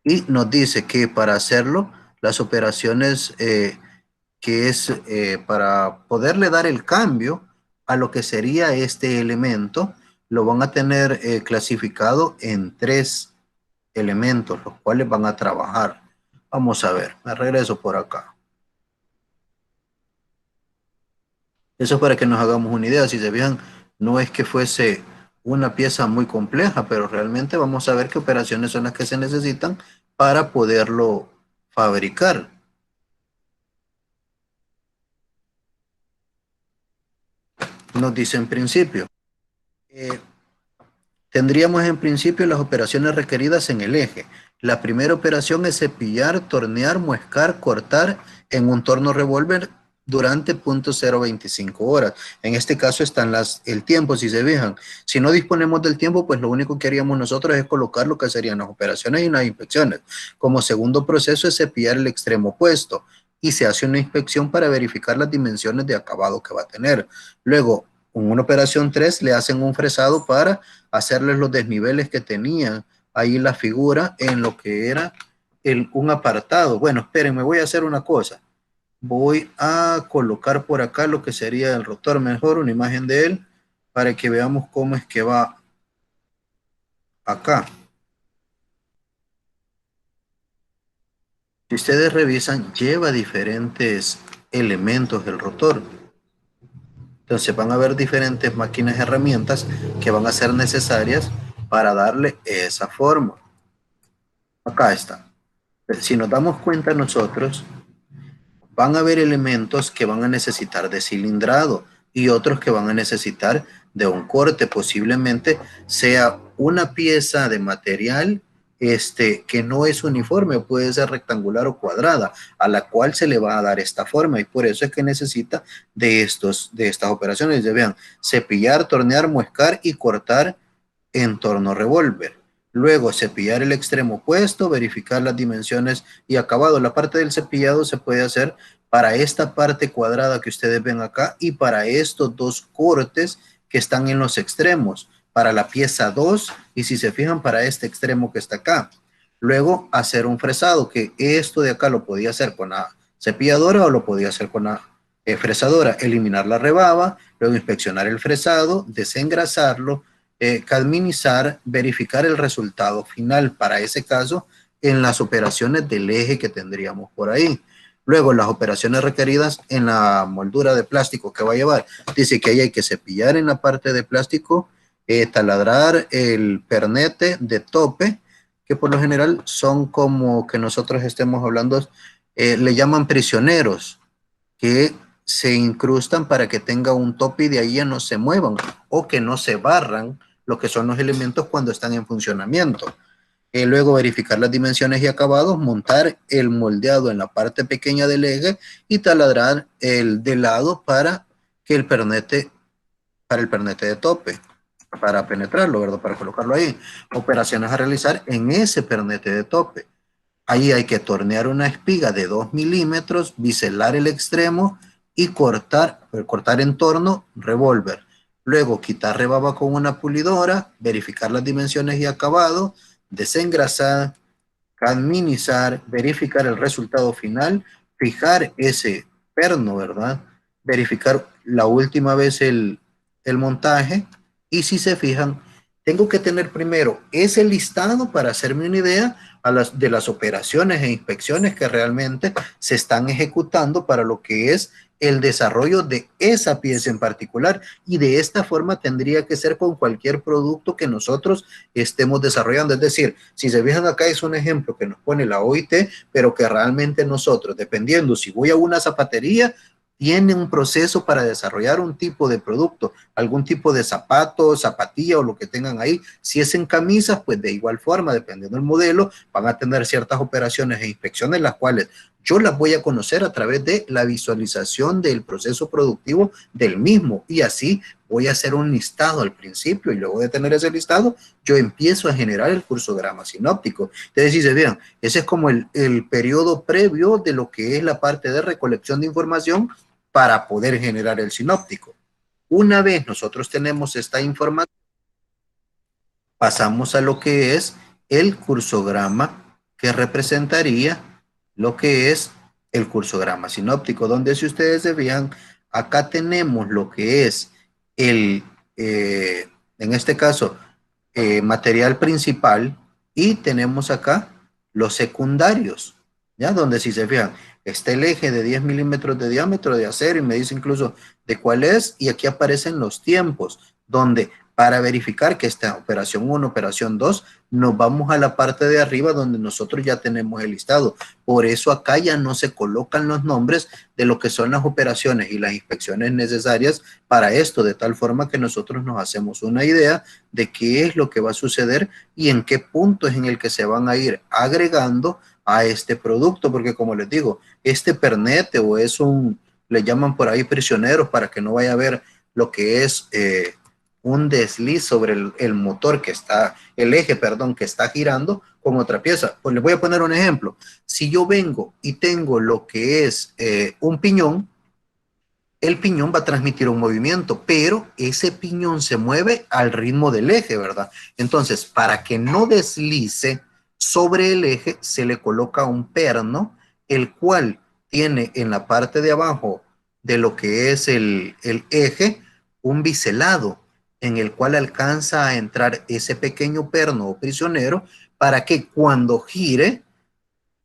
Y nos dice que para hacerlo, las operaciones que es para poderle dar el cambio a lo que sería este elemento, lo van a tener clasificado en 3 elementos, los cuales van a trabajar. Vamos a ver, me regreso por acá. Eso es para que nos hagamos una idea. Si se fijan, no es que fuese una pieza muy compleja, pero realmente vamos a ver qué operaciones son las que se necesitan para poderlo fabricar. Nos dice en principio, tendríamos en principio las operaciones requeridas en el eje. La primera operación es cepillar, tornear, muescar, cortar en un torno revólver durante 0.025 horas. En este caso están el tiempo, si se fijan. Si no disponemos del tiempo, pues lo único que haríamos nosotros es colocar lo que serían las operaciones y las inspecciones. Como segundo proceso es cepillar el extremo opuesto y se hace una inspección para verificar las dimensiones de acabado que va a tener. Luego, en una operación 3 le hacen un fresado para hacerles los desniveles que tenían ahí la figura en lo que era un apartado. Bueno, espérenme, voy a hacer una cosa. Voy a colocar por acá lo que sería el rotor mejor, una imagen de él, para que veamos cómo es que va acá. Si ustedes revisan, lleva diferentes elementos del rotor. Entonces van a haber diferentes máquinas, herramientas que van a ser necesarias para darle esa forma. Acá está. Si nos damos cuenta nosotros, van a haber elementos que van a necesitar de cilindrado y otros que van a necesitar de un corte. Posiblemente sea una pieza de material que no es uniforme, puede ser rectangular o cuadrada, a la cual se le va a dar esta forma, y por eso es que necesita de estas operaciones. Ya vean, cepillar, tornear, muescar y cortar en torno revólver. Luego cepillar el extremo opuesto, verificar las dimensiones y acabado. La parte del cepillado se puede hacer para esta parte cuadrada que ustedes ven acá y para estos 2 cortes que están en los extremos, para la pieza 2 y, si se fijan, para este extremo que está acá. Luego hacer un fresado, que esto de acá lo podía hacer con la cepilladora o lo podía hacer con la fresadora. Eliminar la rebaba, luego inspeccionar el fresado, desengrasarlo, cadminizar, verificar el resultado final para ese caso en las operaciones del eje que tendríamos por ahí. Luego, las operaciones requeridas en la moldura de plástico que va a llevar. Dice que ahí hay que cepillar en la parte de plástico, taladrar el pernete de tope, que por lo general son como que nosotros estemos hablando, le llaman prisioneros, que se incrustan para que tenga un tope y de ahí ya no se muevan o que no se barran lo que son los elementos cuando están en funcionamiento. Luego verificar las dimensiones y acabados, montar el moldeado en la parte pequeña del eje y taladrar el de lado para que el pernete de tope, para penetrarlo, ¿verdad? Para colocarlo ahí. Operaciones a realizar en ese pernete de tope. Ahí hay que tornear una espiga de 2 milímetros, biselar el extremo y cortar en torno, revólver. Luego quitar rebaba con una pulidora, verificar las dimensiones y acabado, desengrasar, cadminizar, verificar el resultado final, fijar ese perno, ¿verdad? Verificar la última vez el montaje y si se fijan, tengo que tener primero ese listado para hacerme una idea de las operaciones e inspecciones que realmente se están ejecutando para lo que es el desarrollo de esa pieza en particular, y de esta forma tendría que ser con cualquier producto que nosotros estemos desarrollando. Es decir, si se fijan acá es un ejemplo que nos pone la OIT, pero que realmente nosotros, dependiendo si voy a una zapatería, tiene un proceso para desarrollar un tipo de producto, algún tipo de zapato, zapatilla o lo que tengan ahí. Si es en camisas, pues de igual forma, dependiendo del modelo, van a tener ciertas operaciones e inspecciones, las cuales yo las voy a conocer a través de la visualización del proceso productivo del mismo, y así voy a hacer un listado al principio, y luego de tener ese listado, yo empiezo a generar el cursograma sinóptico. Entonces, si se vean, ese es como el periodo previo de lo que es la parte de recolección de información para poder generar el sinóptico. Una vez nosotros tenemos esta información, pasamos a lo que es el cursograma, que representaría lo que es el cursograma sinóptico, donde si ustedes se fijan, acá tenemos lo que es en este caso, material principal, y tenemos acá los secundarios, ¿ya? Donde si se fijan, está el eje de 10 milímetros de diámetro de acero y me dice incluso de cuál es, y aquí aparecen los tiempos, donde para verificar que esta operación 1, operación 2, nos vamos a la parte de arriba donde nosotros ya tenemos el listado. Por eso acá ya no se colocan los nombres de lo que son las operaciones y las inspecciones necesarias para esto, de tal forma que nosotros nos hacemos una idea de qué es lo que va a suceder y en qué punto es en el que se van a ir agregando a este producto, porque como les digo, este pernete o es le llaman por ahí prisioneros para que no vaya a haber lo que es un desliz sobre el motor que está, el eje, perdón, que está girando con otra pieza. Pues les voy a poner un ejemplo. Si yo vengo y tengo lo que es un piñón, el piñón va a transmitir un movimiento, pero ese piñón se mueve al ritmo del eje, ¿verdad? Entonces, para que no deslice sobre el eje, se le coloca un perno, el cual tiene en la parte de abajo de lo que es el eje, un biselado, en el cual alcanza a entrar ese pequeño perno o prisionero para que cuando gire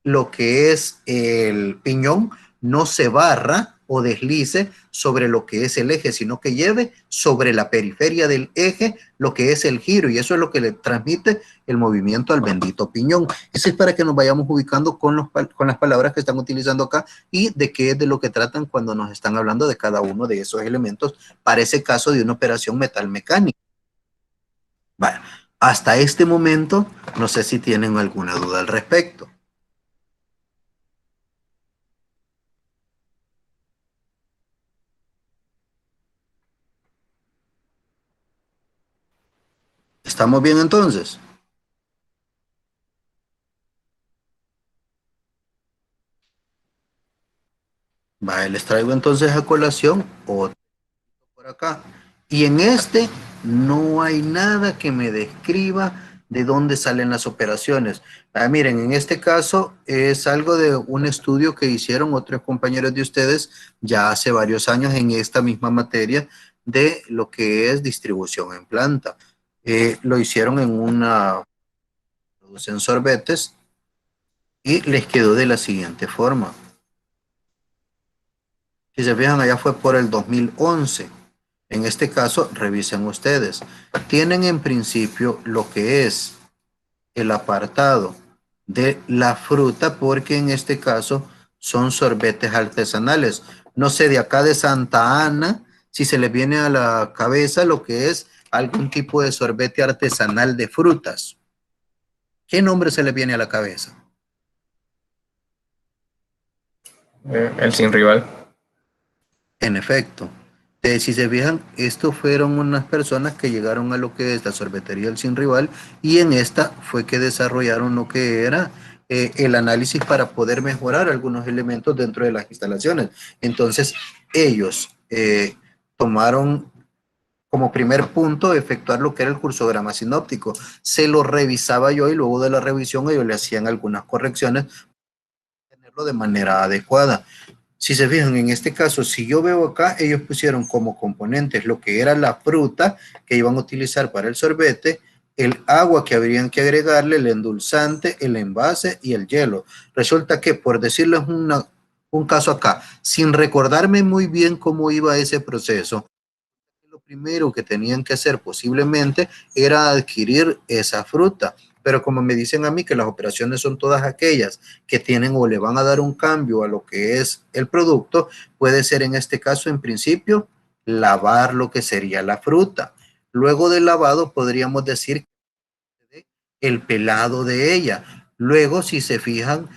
lo que es el piñón no se barra o deslice sobre lo que es el eje, sino que lleve sobre la periferia del eje lo que es el giro, y eso es lo que le transmite el movimiento al bendito piñón. Eso es para que nos vayamos ubicando con las palabras que están utilizando acá y de qué es de lo que tratan cuando nos están hablando de cada uno de esos elementos para ese caso de una operación metal mecánica. Bueno, hasta este momento no sé si tienen alguna duda al respecto. ¿Estamos bien entonces? Vale, les traigo entonces a colación otro por acá. Y en este no hay nada que me describa de dónde salen las operaciones. Miren, en este caso es algo de un estudio que hicieron otros compañeros de ustedes ya hace varios años en esta misma materia de lo que es distribución en planta. Lo hicieron producen sorbetes y les quedó de la siguiente forma. Si se fijan, allá fue por el 2011. En este caso, revisen ustedes. Tienen en principio lo que es el apartado de la fruta, porque en este caso son sorbetes artesanales. no sé, de acá de Santa Ana, si se les viene a la cabeza lo que es algún tipo de sorbete artesanal de frutas. ¿Qué nombre se les viene a la cabeza? El sin rival. En efecto. Si se fijan, estos fueron unas personas que llegaron a lo que es la sorbetería del Sin Rival y en esta fue que desarrollaron lo que era el análisis para poder mejorar algunos elementos dentro de las instalaciones. Entonces, ellos tomaron como primer punto efectuar lo que era el cursograma sinóptico. Se lo revisaba yo y luego de la revisión ellos le hacían algunas correcciones para tenerlo de manera adecuada. Si se fijan, en este caso, si yo veo acá, ellos pusieron como componentes lo que era la fruta que iban a utilizar para el sorbete, el agua que habrían que agregarle, el endulzante, el envase y el hielo. Resulta que, por decirles un caso acá, sin recordarme muy bien cómo iba ese proceso, lo primero que tenían que hacer posiblemente era adquirir esa fruta. Pero como me dicen a mí que las operaciones son todas aquellas que tienen o le van a dar un cambio a lo que es el producto, puede ser en este caso, en principio, lavar lo que sería la fruta. Luego del lavado podríamos decir el pelado de ella. Luego, si se fijan,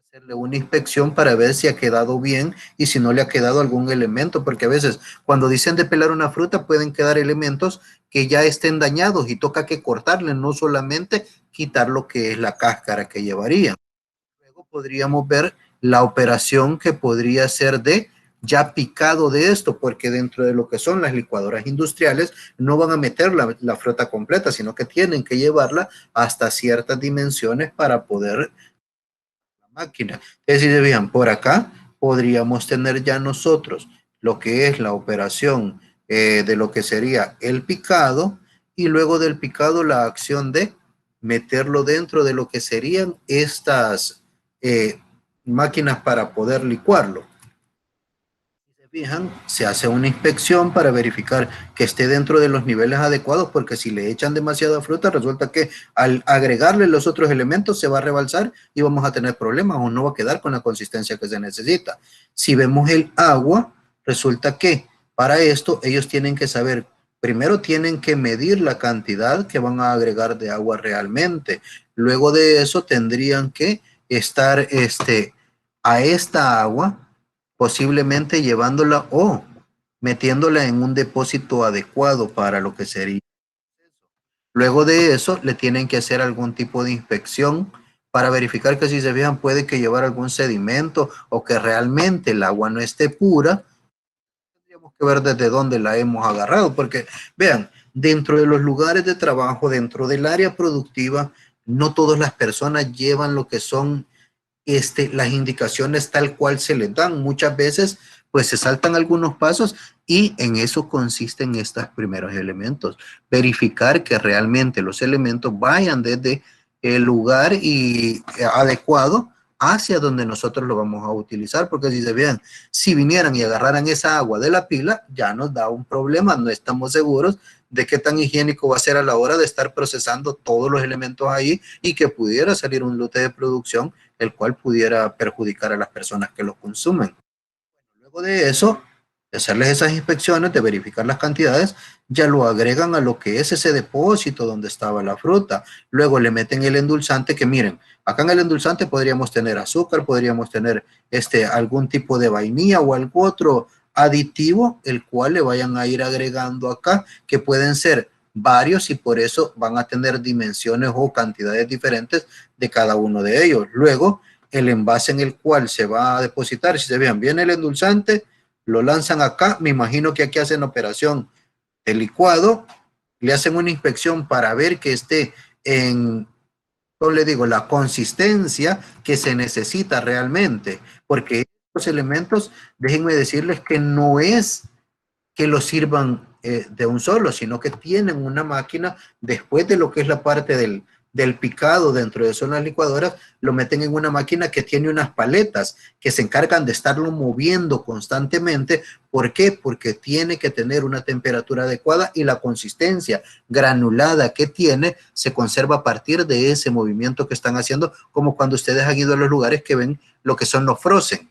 hacerle una inspección para ver si ha quedado bien y si no le ha quedado algún elemento, porque a veces cuando dicen de pelar una fruta pueden quedar elementos que ya estén dañados y toca que cortarle, no solamente quitar lo que es la cáscara que llevaría. Luego podríamos ver la operación que podría ser de ya picado de esto, porque dentro de lo que son las licuadoras industriales no van a meter la fruta completa, sino que tienen que llevarla hasta ciertas dimensiones para poder máquina. Es decir, vean, por acá podríamos tener ya nosotros lo que es la operación de lo que sería el picado y luego del picado la acción de meterlo dentro de lo que serían estas máquinas para poder licuarlo. Fijan, se hace una inspección para verificar que esté dentro de los niveles adecuados, porque si le echan demasiada fruta, resulta que al agregarle los otros elementos se va a rebalsar y vamos a tener problemas o no va a quedar con la consistencia que se necesita. Si vemos el agua, resulta que para esto ellos tienen que saber, primero tienen que medir la cantidad que van a agregar de agua realmente. Luego de eso tendrían que estar a esta agua posiblemente llevándola o metiéndola en un depósito adecuado para lo que sería. Luego de eso, le tienen que hacer algún tipo de inspección para verificar que si se fijan puede que llevar algún sedimento o que realmente el agua no esté pura. Tendríamos que ver desde dónde la hemos agarrado, porque vean, dentro de los lugares de trabajo, dentro del área productiva, no todas las personas llevan lo que son las indicaciones tal cual se les dan. Muchas veces pues se saltan algunos pasos y en eso consisten estos primeros elementos. Verificar que realmente los elementos vayan desde el lugar adecuado hacia donde nosotros lo vamos a utilizar, porque si se vean, si vinieran y agarraran esa agua de la pila, ya nos da un problema, no estamos seguros de qué tan higiénico va a ser a la hora de estar procesando todos los elementos ahí y que pudiera salir un lote de producción el cual pudiera perjudicar a las personas que lo consumen. Luego de eso, de hacerles esas inspecciones, de verificar las cantidades, ya lo agregan a lo que es ese depósito donde estaba la fruta. Luego le meten el endulzante, que miren, acá en el endulzante podríamos tener azúcar, podríamos tener algún tipo de vainilla o algún otro aditivo, el cual le vayan a ir agregando acá, que pueden ser varios y por eso van a tener dimensiones o cantidades diferentes de cada uno de ellos. Luego, el envase en el cual se va a depositar, si se vean, viene el endulzante, lo lanzan acá, me imagino que aquí hacen operación de licuado, le hacen una inspección para ver que esté en, como le digo, la consistencia que se necesita realmente, porque estos elementos, déjenme decirles que no es que lo sirvan de un solo, sino que tienen una máquina después de lo que es la parte del picado dentro de zonas licuadoras, lo meten en una máquina que tiene unas paletas que se encargan de estarlo moviendo constantemente. ¿Por qué? Porque tiene que tener una temperatura adecuada y la consistencia granulada que tiene se conserva a partir de ese movimiento que están haciendo, como cuando ustedes han ido a los lugares que ven lo que son los frozen.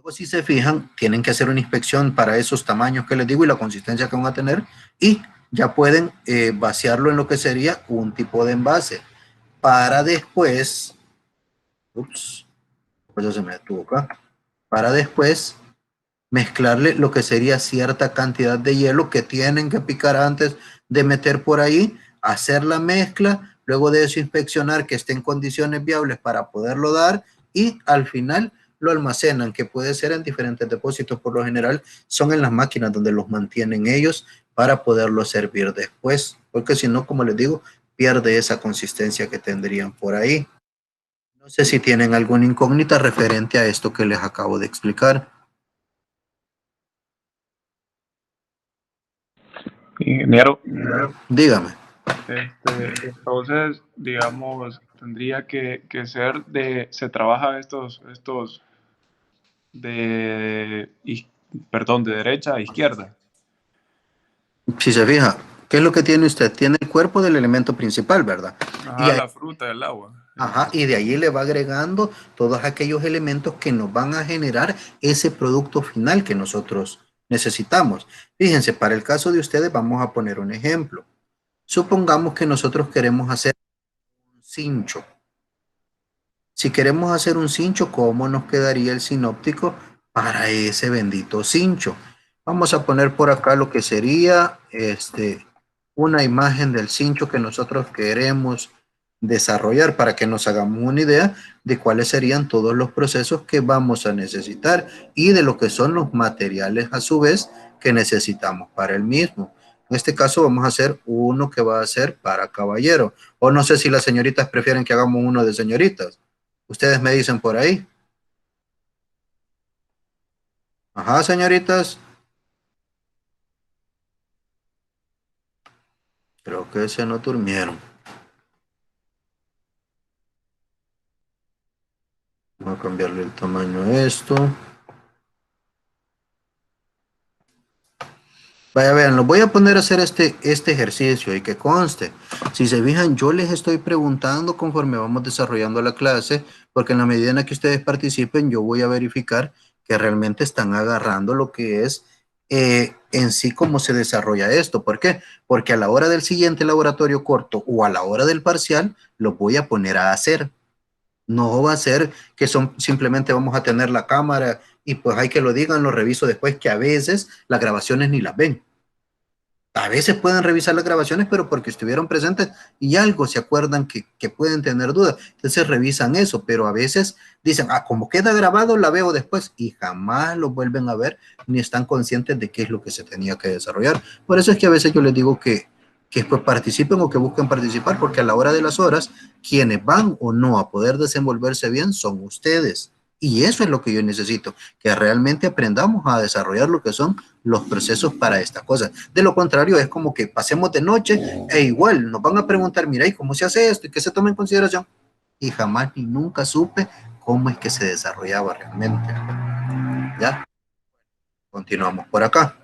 Luego, si se fijan, tienen que hacer una inspección para esos tamaños que les digo y la consistencia que van a tener, y ya pueden vaciarlo en lo que sería un tipo de envase para después, pues eso se me detuvo acá, para después mezclarle lo que sería cierta cantidad de hielo que tienen que picar antes de meter por ahí, hacer la mezcla, luego de eso inspeccionar que esté en condiciones viables para poderlo dar, y al final lo almacenan, que puede ser en diferentes depósitos. Por lo general son en las máquinas donde los mantienen ellos para poderlo servir después, porque si no, como les digo, pierde esa consistencia que tendrían por ahí. No sé si tienen alguna incógnita referente a esto que les acabo de explicar. Ingeniero, Dígame. entonces, digamos, tendría que ser se trabaja estos de derecha a izquierda. Si se fija, ¿qué es lo que tiene usted? Tiene el cuerpo del elemento principal, ¿verdad? Ajá, la fruta, el agua. Ajá, y de ahí le va agregando todos aquellos elementos que nos van a generar ese producto final que nosotros necesitamos. Fíjense, para el caso de ustedes vamos a poner un ejemplo. Supongamos que nosotros queremos hacer un cincho. Si queremos hacer un cincho, ¿cómo nos quedaría el sinóptico para ese bendito cincho? Vamos a poner por acá lo que sería una imagen del cincho que nosotros queremos desarrollar para que nos hagamos una idea de cuáles serían todos los procesos que vamos a necesitar y de lo que son los materiales a su vez que necesitamos para el mismo. En este caso vamos a hacer uno que va a ser para caballero, o no sé si las señoritas prefieren que hagamos uno de señoritas. Ustedes me dicen por ahí. Ajá, señoritas. Creo que se nos durmieron. Voy a cambiarle el tamaño a esto. Vaya, vean, los voy a poner a hacer este ejercicio y que conste. Si se fijan, yo les estoy preguntando conforme vamos desarrollando la clase, porque en la medida en que ustedes participen, yo voy a verificar que realmente están agarrando lo que es en sí cómo se desarrolla esto. ¿Por qué? Porque a la hora del siguiente laboratorio corto o a la hora del parcial, lo voy a poner a hacer. No va a ser que simplemente vamos a tener la cámara y pues hay que lo digan, lo reviso después, que a veces las grabaciones ni las ven. A veces pueden revisar las grabaciones, pero porque estuvieron presentes y algo se acuerdan que pueden tener dudas. Entonces revisan eso, pero a veces dicen, como queda grabado, la veo después, y jamás lo vuelven a ver, ni están conscientes de qué es lo que se tenía que desarrollar. Por eso es que a veces yo les digo que pues participen o que busquen participar, porque a la hora de las horas, quienes van o no a poder desenvolverse bien son ustedes. Y eso es lo que yo necesito, que realmente aprendamos a desarrollar lo que son los procesos para esta cosa. De lo contrario, es como que pasemos de noche e igual nos van a preguntar, mira, ¿y cómo se hace esto? ¿Y qué se toma en consideración? Y jamás ni nunca supe cómo es que se desarrollaba realmente. ¿Ya? Continuamos por acá.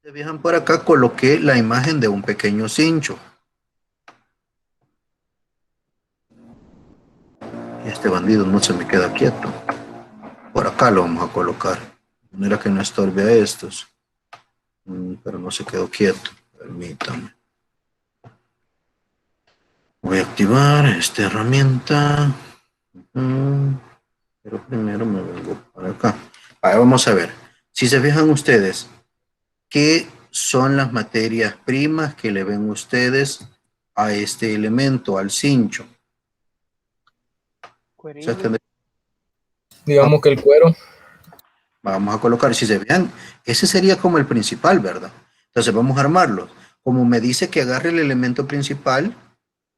Se fijan por acá, coloqué la imagen de un pequeño cincho. Este bandido no se me queda quieto. Por acá lo vamos a colocar. De manera que no estorbe a estos. Pero no se quedó quieto. Permítame. Voy a activar esta herramienta. Pero primero me vengo para acá. Ahora vamos a ver. Si se fijan ustedes, ¿qué son las materias primas que le ven ustedes a este elemento, al cincho? Digamos que el cuero. Vamos a colocar, si se vean, ese sería como el principal, ¿verdad? Entonces vamos a armarlo. Como me dice que agarre el elemento principal,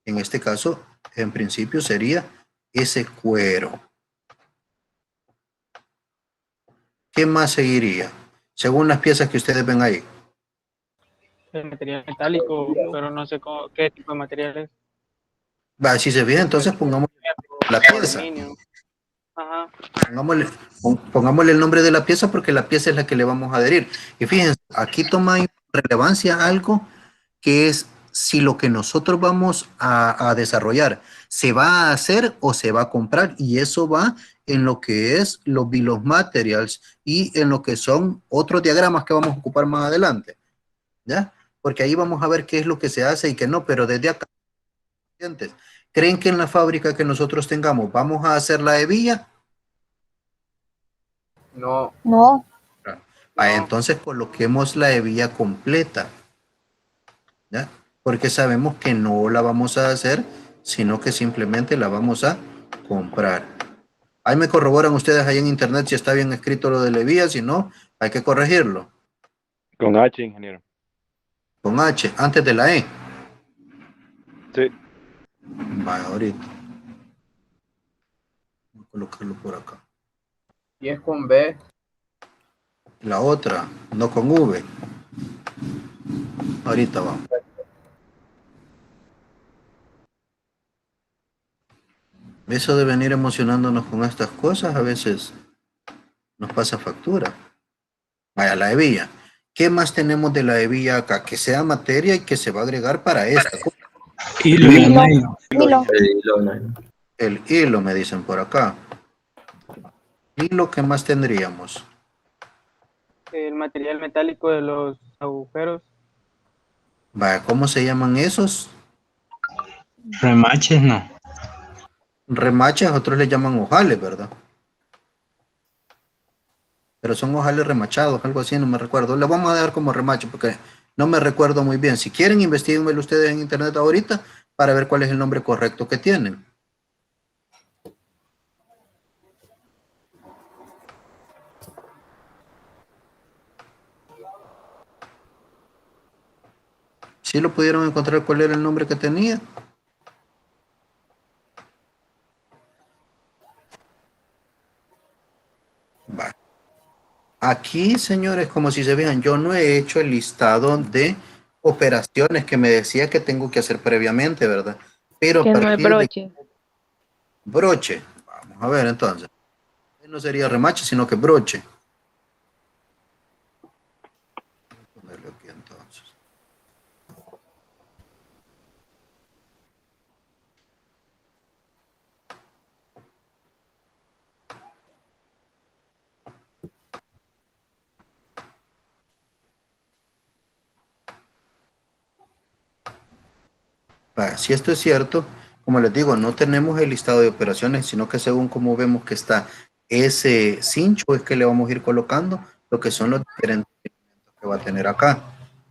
en este caso, en principio sería ese cuero. ¿Qué más seguiría? Según las piezas que ustedes ven ahí. El material metálico, pero no sé qué tipo de material es. Va, si se ve, entonces pongamos la pieza. Ajá. Pongámosle el nombre de la pieza porque la pieza es la que le vamos a adherir. Y fíjense, aquí toma relevancia algo que es si lo que nosotros vamos a desarrollar se va a hacer o se va a comprar, y eso va en lo que es los bill of materials y en lo que son otros diagramas que vamos a ocupar más adelante, ¿ya? Porque ahí vamos a ver qué es lo que se hace y qué no, pero desde acá, ¿creen que en la fábrica que nosotros tengamos vamos a hacer la hebilla? No. No. Entonces coloquemos la hebilla completa, ¿ya? Porque sabemos que no la vamos a hacer, sino que simplemente la vamos a comprar. Ahí me corroboran ustedes ahí en internet si está bien escrito lo de la hebilla, si no, hay que corregirlo. Con H, ingeniero. Con H, antes de la E. Sí. Vaya, ahorita. Voy a colocarlo por acá. Y es con B. La otra, no con V. Ahorita vamos. Eso de venir emocionándonos con estas cosas a veces nos pasa factura. Vaya, la hebilla. ¿Qué más tenemos de la hebilla acá? Que sea materia y que se va a agregar para esta. Hilo. El hilo, me dicen por acá. Hilo, ¿qué más tendríamos? El material metálico de los agujeros. Vaya, ¿cómo se llaman esos? Remaches, no. Remaches, otros le llaman ojales, ¿verdad? Pero son ojales remachados, algo así, no me recuerdo. Le vamos a dar como remache porque no me recuerdo muy bien. Si quieren, investiguenmelo ustedes en internet ahorita para ver cuál es el nombre correcto que tienen. ¿Sí lo pudieron encontrar cuál era el nombre que tenía? Va. Aquí, señores, como si se vean, yo no he hecho el listado de operaciones que me decía que tengo que hacer previamente, ¿verdad? Pero Que no es broche. broche. Vamos a ver entonces. No sería remache, sino que broche. Voy a ponerle aquí entonces. Si esto es cierto, como les digo, no tenemos el listado de operaciones, sino que según como vemos que está ese cincho, es que le vamos a ir colocando lo que son los diferentes elementos que va a tener acá.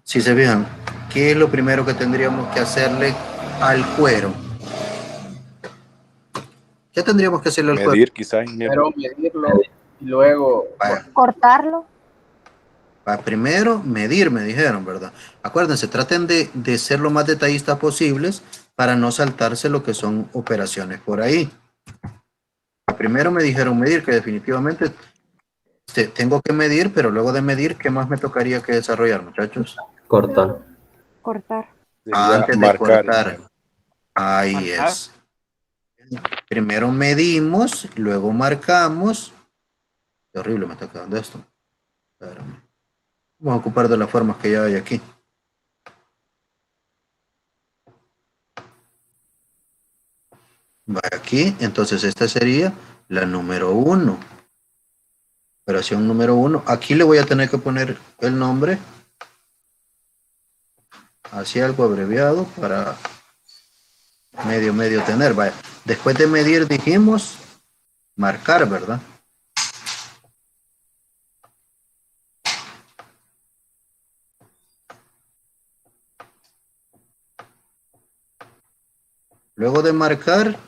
Si se fijan, ¿qué es lo primero que tendríamos que hacerle al cuero? ¿Qué tendríamos que hacerle al cuero? Medir, quizás, ingeniero. Primero medirlo y luego Cortarlo. Primero, medir, me dijeron, ¿verdad? Acuérdense, traten de ser lo más detallistas posibles para no saltarse lo que son operaciones por ahí. Primero me dijeron medir, que definitivamente tengo que medir, pero luego de medir, ¿qué más me tocaría que desarrollar, muchachos? Cortar. Antes de Marcar. cortar. Ahí es. Primero medimos, luego marcamos. Qué horrible me está quedando esto. Espérame. Vamos a ocupar de las formas que ya hay aquí. Va aquí, entonces esta sería la número 1. Operación número 1. Aquí le voy a tener que poner el nombre. Así algo abreviado para medio tener. Vaya. Después de medir dijimos marcar, ¿verdad? Luego de marcar,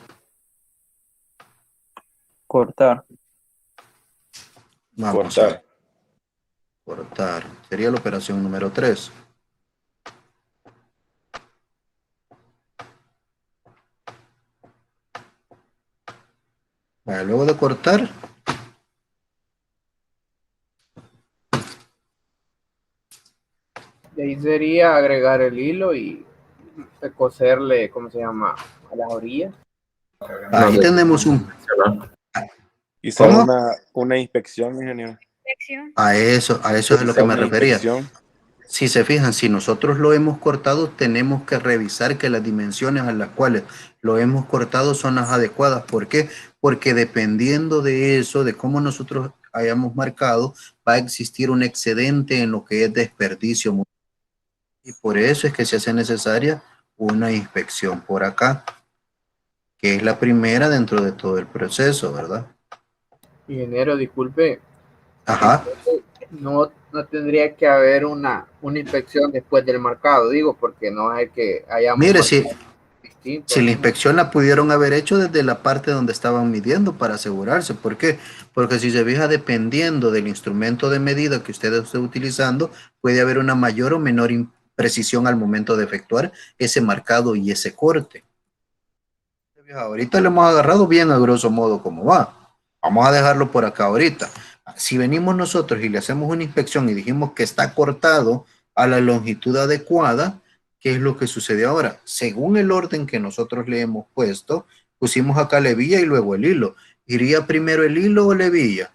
Cortar. vamos a cortar. Sería la operación número 3. Vale, luego de cortar, de ahí sería agregar el hilo y coserle, ¿cómo se llama? A las orillas. ahí tenemos un... Quizás ¿Cómo? una inspección, ingeniero. A eso es a lo que me refería. Si se fijan, si nosotros lo hemos cortado, tenemos que revisar que las dimensiones a las cuales lo hemos cortado son las adecuadas. ¿Por qué? Porque dependiendo de eso, de cómo nosotros hayamos marcado, va a existir un excedente en lo que es desperdicio. Y por eso es que se hace necesaria una inspección por acá, que es la primera dentro de todo el proceso, ¿verdad? Ingeniero, disculpe. Ajá. No tendría que haber una inspección después del marcado, digo, porque no es que hayamos Mire, marcado distinto, si la ¿no? inspección la pudieron haber hecho desde la parte donde estaban midiendo para asegurarse. ¿Por qué? Porque si se fija, dependiendo del instrumento de medida que usted esté utilizando, puede haber una mayor o menor precisión al momento de efectuar ese marcado y ese corte. Ahorita le hemos agarrado bien a grosso modo cómo va. Vamos a dejarlo por acá ahorita. Si venimos nosotros y le hacemos una inspección y dijimos que está cortado a la longitud adecuada, ¿qué es lo que sucede ahora? Según el orden que nosotros le hemos puesto, pusimos acá la hebilla y luego el hilo. ¿Iría primero el hilo o la hebilla?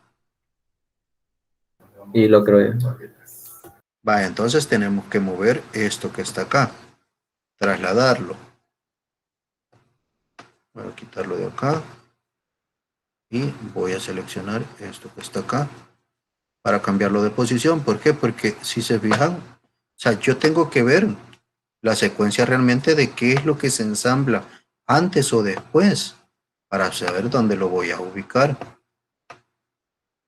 Hilo, creo yo. Vaya, entonces tenemos que mover esto que está acá, trasladarlo. Voy a quitarlo de acá y voy a seleccionar esto que está acá para cambiarlo de posición. ¿Por qué? Porque si se fijan, o sea, yo tengo que ver la secuencia realmente de qué es lo que se ensambla antes o después para saber dónde lo voy a ubicar.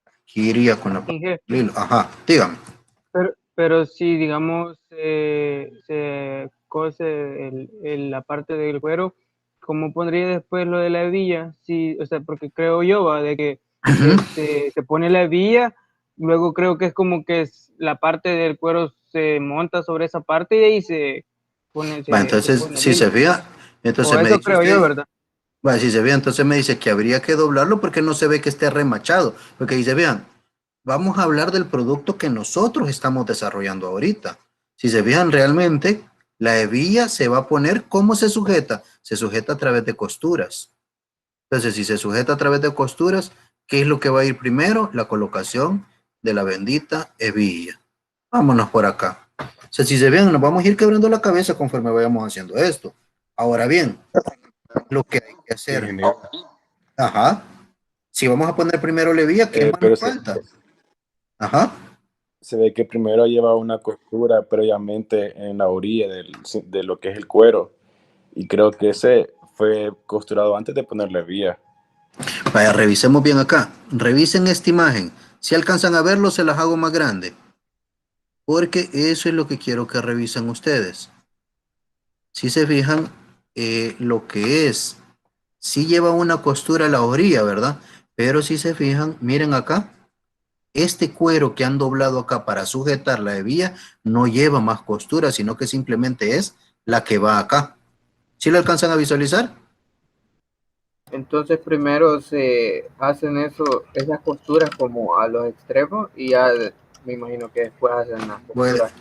Aquí iría con la parte del hilo. Ajá, dígame. Pero si, digamos, se cose la parte del cuero, ¿cómo pondría después lo de la hebilla? Sí, o sea, porque creo yo, ¿va? De que se pone la hebilla, luego creo que es como que la parte del cuero se monta sobre esa parte y ahí se pone, Va, se entonces, pone el si se hilo. fija, entonces O me eso dice creo yo, usted, ¿verdad? va, si se fija, entonces me dice que habría que doblarlo porque no se ve que esté remachado. Porque dice, vean, vamos a hablar del producto que nosotros estamos desarrollando ahorita. Si se fijan realmente, la hebilla se va a poner, ¿cómo se sujeta? Se sujeta a través de costuras. Entonces, si se sujeta a través de costuras, ¿qué es lo que va a ir primero? La colocación de la bendita hebilla. Vámonos por acá. O sea, si se ven, nos vamos a ir quebrando la cabeza conforme vayamos haciendo esto. Ahora bien, lo que hay que hacer. Ingeniero. Ajá. Si vamos a poner primero la hebilla, ¿qué más Pero nos falta? Ajá. se ve que primero lleva una costura previamente en la orilla de lo que es el cuero. Y creo que ese fue costurado antes de ponerle vía. Vaya, revisemos bien acá. Revisen esta imagen. Si alcanzan a verlo, se las hago más grande. Porque eso es lo que quiero que revisen ustedes. Si se fijan, lo que es, sí lleva una costura a la orilla, ¿verdad? Pero si se fijan, miren acá, este cuero que han doblado acá para sujetar la hebilla no lleva más costura, sino que simplemente es la que va acá. ¿Sí lo alcanzan a visualizar? Entonces primero se hacen esas costuras como a los extremos y ya me imagino que después hacen las costuras.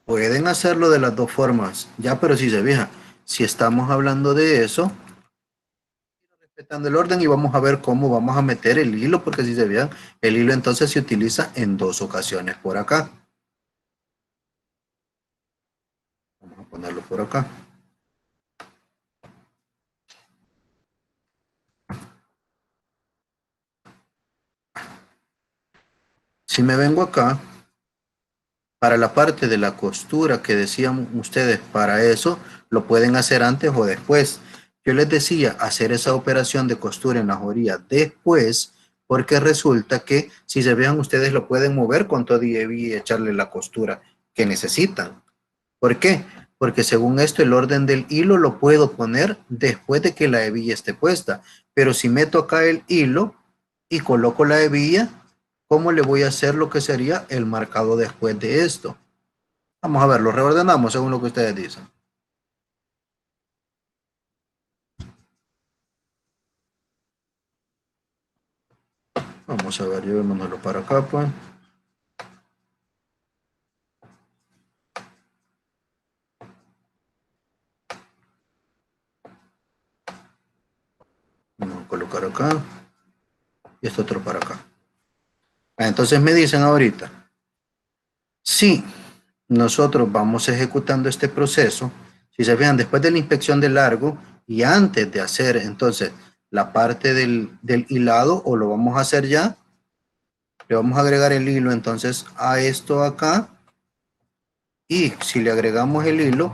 Pueden hacerlo de las dos formas, ya, pero si se fijan, si estamos hablando de eso, respetando el orden y vamos a ver cómo vamos a meter el hilo, porque si se fijan, el hilo entonces se utiliza en dos ocasiones por acá. Vamos a ponerlo por acá. Si me vengo acá, para la parte de la costura que decían ustedes, para eso lo pueden hacer antes o después. Yo les decía hacer esa operación de costura en las orillas después, porque resulta que si se vean ustedes lo pueden mover con todo y echarle la costura que necesitan. ¿Por qué? Porque según esto el orden del hilo lo puedo poner después de que la hebilla esté puesta. Pero si meto acá el hilo y coloco la hebilla, ¿cómo le voy a hacer lo que sería el marcado después de esto? Vamos a ver, lo reordenamos según lo que ustedes dicen. Vamos a ver, llevémonoslo para acá, pues. Vamos a colocar acá. Y esto otro para acá. Entonces me dicen ahorita, sí, nosotros vamos ejecutando este proceso. Si se fijan, después de la inspección de largo y antes de hacer entonces la parte del hilado, o lo vamos a hacer ya, le vamos a agregar el hilo entonces a esto acá, y si le agregamos el hilo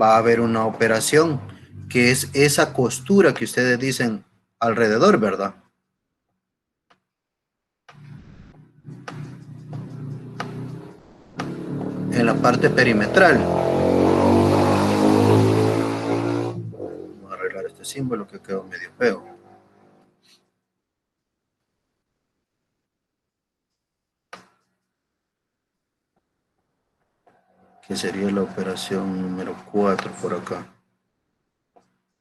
va a haber una operación que es esa costura que ustedes dicen alrededor, ¿verdad? En la parte perimetral. Vamos a arreglar este símbolo que quedó medio feo. Que sería la operación número 4 por acá.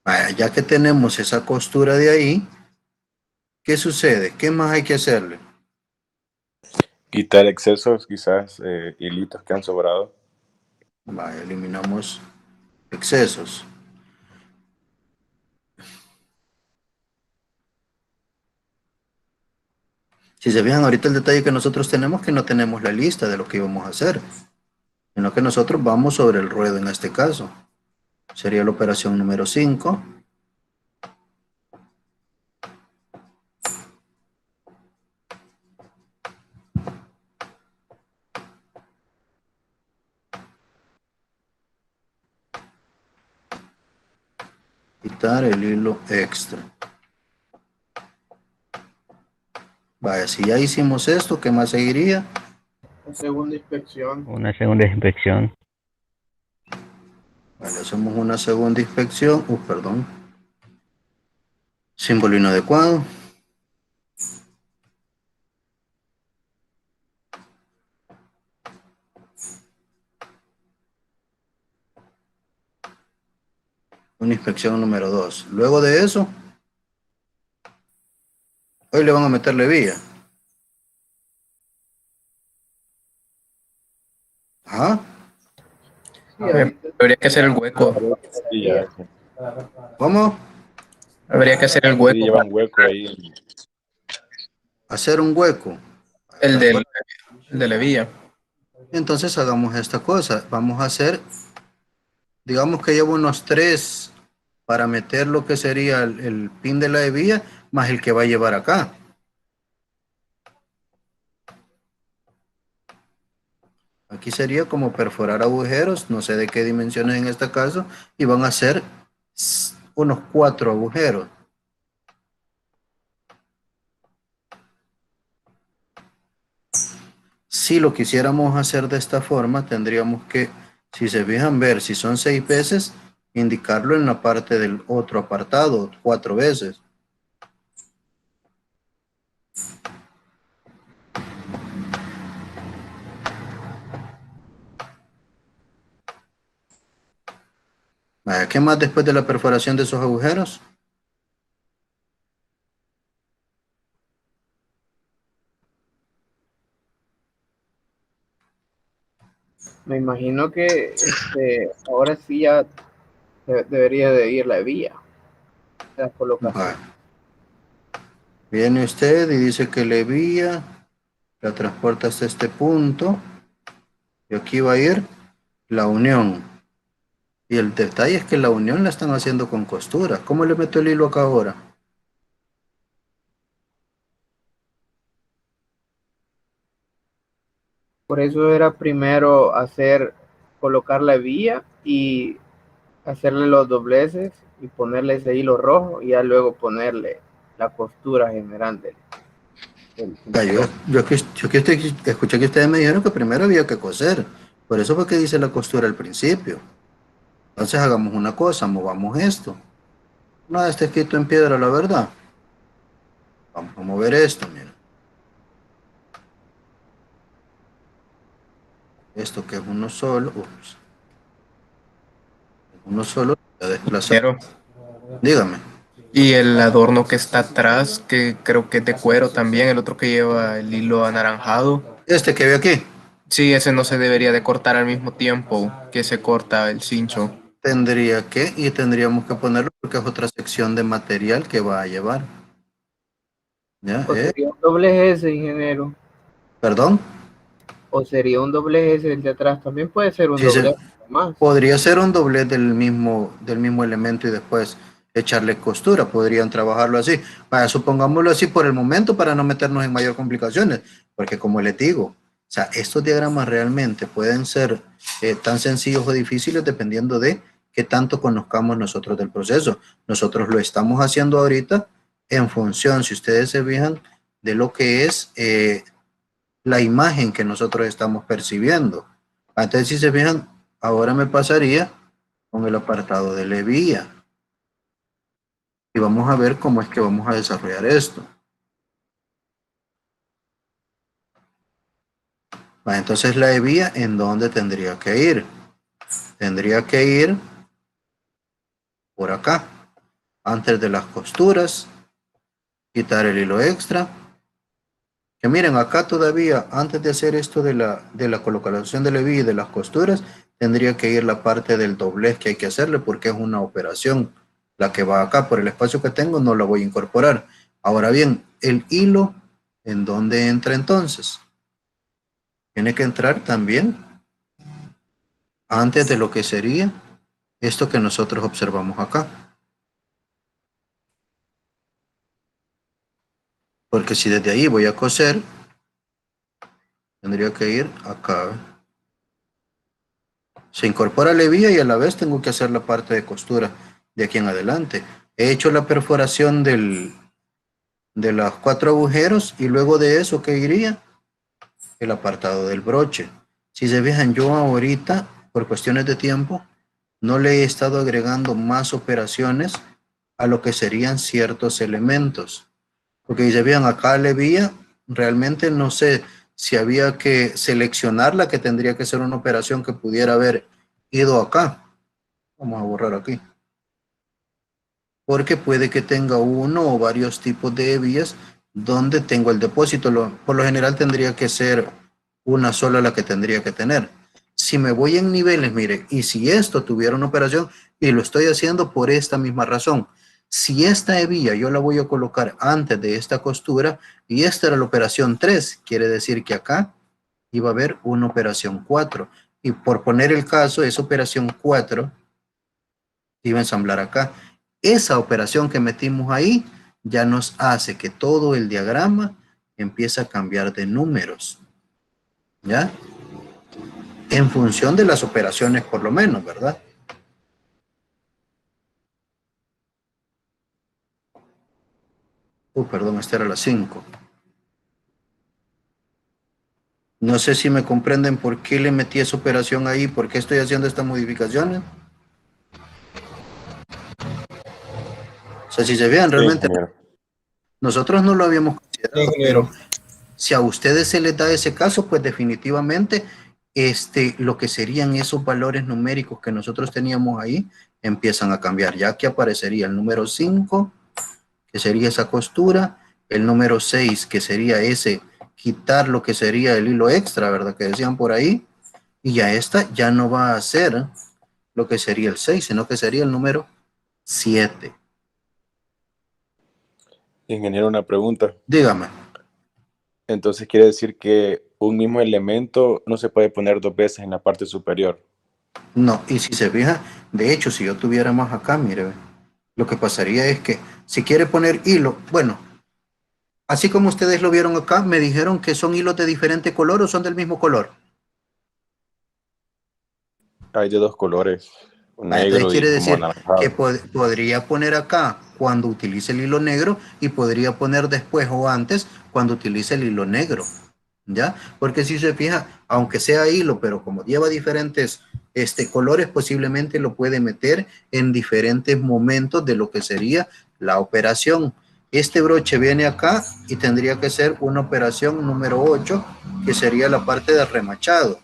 Vaya, ya que tenemos esa costura de ahí, ¿qué sucede? ¿Qué más hay que hacerle? Quitar excesos, quizás hilitos que han sobrado. Vaya, eliminamos excesos. Si se fijan, ahorita el detalle que nosotros tenemos, que no tenemos la lista de lo que íbamos a hacer, sino que nosotros vamos sobre el ruedo en este caso. Sería la operación número 5. Quitar el hilo extra. Vaya, si ya hicimos esto, ¿qué más seguiría? Una segunda inspección. Una segunda inspección. Vale, hacemos una segunda inspección. Perdón. Símbolo inadecuado. Una inspección número 2. Luego de eso, hoy le van a meterle vía. Ajá. Sí, ahorita Habría que hacer el hueco. Sí, ya. ¿Cómo? Habría que hacer el Sí, hueco. lleva un hueco ahí. Hacer un hueco. El de la vía. Entonces hagamos esta cosa. Vamos a hacer, digamos que llevo unos 3 para meter lo que sería el pin de la hebilla, más el que va a llevar acá. Aquí sería como perforar agujeros, no sé de qué dimensiones en este caso, y van a ser unos 4 agujeros. Si lo quisiéramos hacer de esta forma, tendríamos que, si se fijan, ver si son 6 veces, indicarlo en la parte del otro apartado, 4 veces. Vaya, ¿qué más después de la perforación de esos agujeros? me imagino que ahora sí ya debería de ir la vía. La colocación. Vaya. Viene usted y dice que la hebilla la transporta hasta este punto, y aquí va a ir la unión. Y el detalle es que la unión la están haciendo con costura. ¿Cómo le meto el hilo acá ahora? Por eso era primero colocar la vía y hacerle los dobleces y ponerle ese hilo rojo y ya luego ponerle la costura general del Yo que escuché que ustedes me dijeron que primero había que coser. Por eso fue que dice la costura al principio. Entonces hagamos una cosa, movamos esto. Nada está escrito en piedra, la verdad. Vamos a mover esto, mira. Esto que es uno solo. Ups. Uno solo. Voy a desplazar. Pero, Dígame. y el adorno que está atrás, que creo que es de cuero también, el otro que lleva el hilo anaranjado. Este que ve aquí. Sí, ese no se debería de cortar al mismo tiempo que se corta el cincho. Tendría que, y tendríamos que ponerlo porque es otra sección de material que va a llevar. ¿Ya? Pues sería un doble S, ingeniero. ¿Perdón? o sería un doblez ese el de atrás, también puede ser un Sí, doblez más. podría ser un doblez del mismo elemento y después echarle costura, podrían trabajarlo así. Vaya, supongámoslo así por el momento para no meternos en mayor complicaciones, porque como les digo, o sea, estos diagramas realmente pueden ser tan sencillos o difíciles dependiendo de qué tanto conozcamos nosotros del proceso. Nosotros lo estamos haciendo ahorita en función, si ustedes se fijan, de lo que es la imagen que nosotros estamos percibiendo. Entonces, si se fijan, ahora me pasaría con el apartado de Levía. Y vamos a ver cómo es que vamos a desarrollar esto. Entonces, la Levía, ¿en dónde tendría que ir? Tendría que ir por acá, antes de las costuras, quitar el hilo extra. Que miren, acá todavía, antes de hacer esto de la colocación de Levía y de las costuras, tendría que ir la parte del doblez que hay que hacerle porque es una operación. La que va acá, por el espacio que tengo, no la voy a incorporar. Ahora bien, el hilo, ¿en dónde entra entonces? Tiene que entrar también antes de lo que sería esto que nosotros observamos acá. Porque si desde ahí voy a coser, tendría que ir acá. Se incorpora la hebilla y a la vez tengo que hacer la parte de costura de aquí en adelante. He hecho la perforación de los 4 agujeros y luego de eso, ¿qué iría? El apartado del broche. Si se fijan, yo ahorita, por cuestiones de tiempo, no le he estado agregando más operaciones a lo que serían ciertos elementos. Porque si se fijan, acá la hebilla, realmente no sé si había que seleccionarla, que tendría que ser una operación que pudiera haber ido acá. Vamos a borrar aquí. Porque puede que tenga uno o varios tipos de hebillas donde tengo el depósito. Por lo general tendría que ser una sola la que tendría que tener. Si me voy en niveles, mire, y si esto tuviera una operación, y lo estoy haciendo por esta misma razón, si esta hebilla yo la voy a colocar antes de esta costura, y esta era la operación 3, quiere decir que acá iba a haber una operación 4. Y por poner el caso, esa operación 4 iba a ensamblar acá. Esa operación que metimos ahí ya nos hace que todo el diagrama empiece a cambiar de números. ¿Ya? En función de las operaciones por lo menos, ¿verdad? Perdón, esta era la 5. No sé si me comprenden por qué le metí esa operación ahí, por qué estoy haciendo estas modificaciones. O sea, si se vean, realmente nosotros no lo habíamos considerado, pero si a ustedes se les da ese caso, pues definitivamente lo que serían esos valores numéricos que nosotros teníamos ahí empiezan a cambiar, ya que aparecería el número 5, que sería esa costura, el número 6, que sería ese quitar lo que sería el hilo extra, ¿verdad? Que decían por ahí, y ya esta ya no va a ser lo que sería el 6, sino que sería el número 7. Ingeniero, una pregunta. Dígame. Entonces quiere decir que un mismo elemento no se puede poner 2 veces en la parte superior. No, y si se fija, de hecho, si yo tuviera más acá, mire, lo que pasaría es que si quiere poner hilo, bueno, así como ustedes lo vieron acá, me dijeron que son hilos de diferente color o son del mismo color. Hay de 2 colores, negro Entonces quiere y decir como anaranjado. que podría poner acá cuando utilice el hilo negro y podría poner después o antes cuando utilice el hilo negro, ¿ya? Porque si se fija, aunque sea hilo, pero como lleva diferentes colores, posiblemente lo puede meter en diferentes momentos de lo que sería la operación. Este broche viene acá y tendría que ser una operación número 8, que sería la parte de remachado.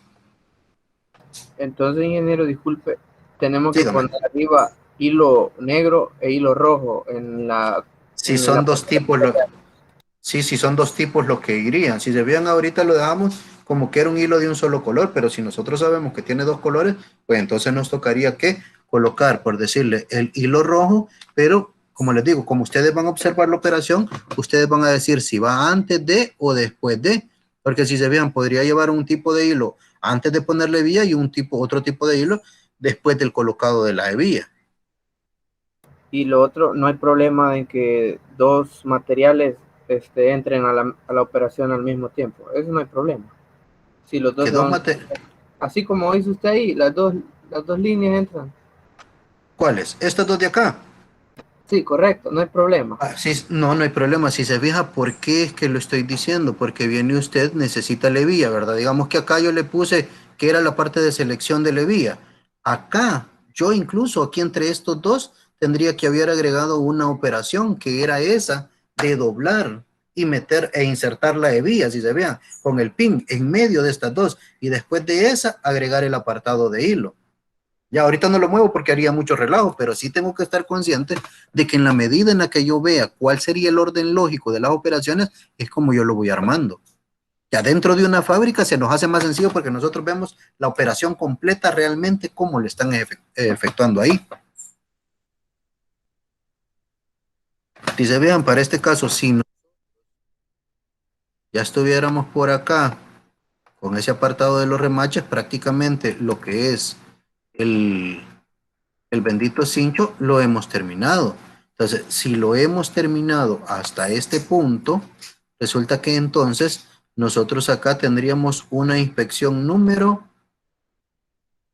Entonces, ingeniero, disculpe, tenemos que Dígame. poner arriba hilo negro e hilo rojo en la... Si son dos tipos, sí, son dos tipos los que irían. Si se vean ahorita lo dejamos como que era un hilo de un solo color, pero si nosotros sabemos que tiene 2 colores, pues entonces nos tocaría que colocar, por decirle, el hilo rojo, pero como les digo, como ustedes van a observar la operación, ustedes van a decir si va antes de o después de. Porque si se vean, podría llevar un tipo de hilo antes de ponerle hebilla y otro tipo de hilo después del colocado de la hebilla. Y lo otro, no hay problema en que dos materiales entren a la operación al mismo tiempo. Eso no hay problema. Si los dos Que se dos van, materiales. así como dice usted ahí, las dos líneas entran. ¿Cuáles? Estas dos de acá. Sí, correcto, no hay problema. No, no hay problema. Si se fija, ¿por qué es que lo estoy diciendo? Porque viene usted, necesita la hebilla, ¿verdad? Digamos que acá yo le puse que era la parte de selección de la hebilla. Acá, yo incluso aquí entre estos dos, tendría que haber agregado una operación que era esa de doblar y meter e insertar la hebilla, si se vean, con el pin en medio de estas dos. Y después de esa, agregar el apartado de hilo. Ya ahorita no lo muevo porque haría mucho relajo, pero sí tengo que estar consciente de que en la medida en la que yo vea cuál sería el orden lógico de las operaciones, es como yo lo voy armando. Ya dentro de una fábrica se nos hace más sencillo porque nosotros vemos la operación completa realmente cómo le están efectuando ahí. Si se vean, para este caso, si no, ya estuviéramos por acá con ese apartado de los remaches, prácticamente lo que es el bendito cincho lo hemos terminado. Entonces, si lo hemos terminado hasta este punto, resulta que entonces nosotros acá tendríamos una inspección número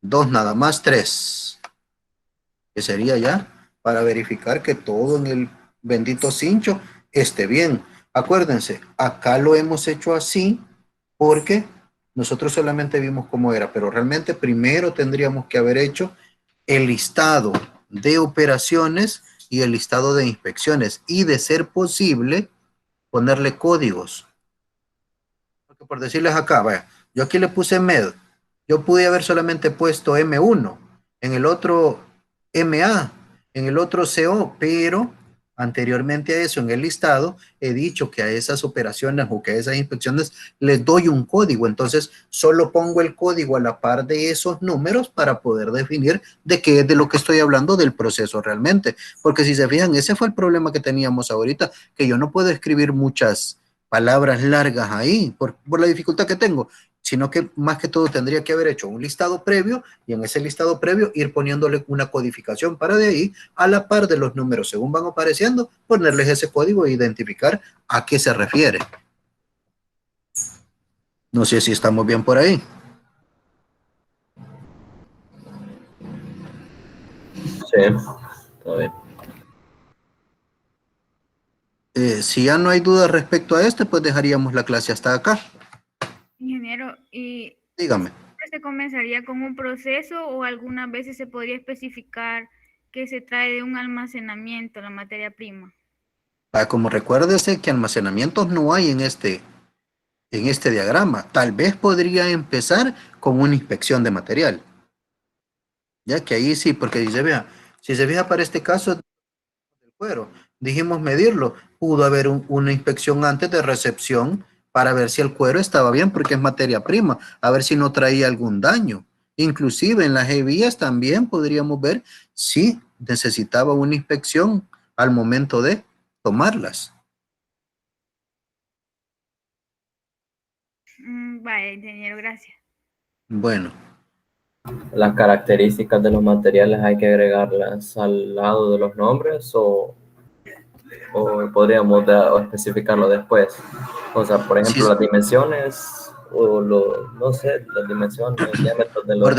2, nada más 3, que sería ya para verificar que todo en el bendito cincho esté bien. Acuérdense, acá lo hemos hecho así porque nosotros solamente vimos cómo era, pero realmente primero tendríamos que haber hecho el listado de operaciones y el listado de inspecciones y de ser posible ponerle códigos. Porque por decirles acá, vaya, yo aquí le puse MED, yo pude haber solamente puesto M1, en el otro MA, en el otro CO, pero anteriormente a eso en el listado he dicho que a esas operaciones o que a esas inspecciones les doy un código, entonces solo pongo el código a la par de esos números para poder definir de qué es de lo que estoy hablando del proceso realmente, porque si se fijan, ese fue el problema que teníamos ahorita, que yo no puedo escribir muchas palabras largas ahí por la dificultad que tengo, sino que más que todo tendría que haber hecho un listado previo y en ese listado previo ir poniéndole una codificación para de ahí, a la par de los números según van apareciendo, ponerles ese código e identificar a qué se refiere. No sé si estamos bien por ahí. Sí, todo bien. Si ya no hay dudas respecto a este, pues dejaríamos la clase hasta acá. Ingeniero, ¿y dígame? se comenzaría con un proceso o algunas veces se podría especificar que se trae de un almacenamiento la materia prima? Como recuérdese que almacenamientos no hay en este diagrama. Tal vez podría empezar con una inspección de material. Ya que ahí sí, porque si se fija para este caso del cuero, dijimos medirlo, pudo haber una inspección antes de recepción para ver si el cuero estaba bien porque es materia prima, a ver si no traía algún daño. Inclusive en las hebillas también podríamos ver si necesitaba una inspección al momento de tomarlas. Vaya, ingeniero, gracias. Bueno. ¿Las características de los materiales hay que agregarlas al lado de los nombres o podríamos especificarlo después? O sea, por ejemplo, las dimensiones o no sé, las dimensiones, los diámetros de los...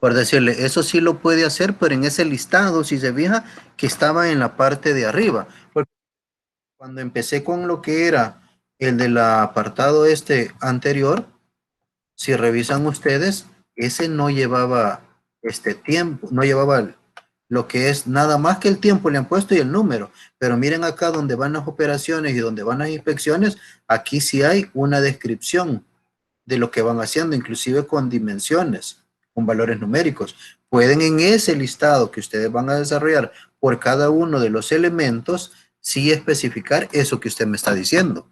Por decirle, eso sí lo puede hacer, pero en ese listado, si se fija, que estaba en la parte de arriba. Porque cuando empecé con lo que era el del apartado anterior, si revisan ustedes, ese no llevaba tiempo, no llevaba lo que es nada más que el tiempo le han puesto y el número. Pero miren acá donde van las operaciones y donde van las inspecciones, aquí sí hay una descripción de lo que van haciendo, inclusive con dimensiones, con valores numéricos. Pueden en ese listado que ustedes van a desarrollar por cada uno de los elementos, sí especificar eso que usted me está diciendo.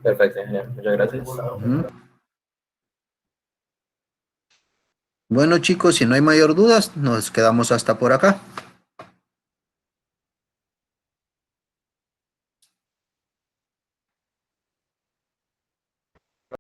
Perfecto, ingeniero. Muchas gracias. Bueno, chicos, si no hay mayor dudas, nos quedamos hasta por acá.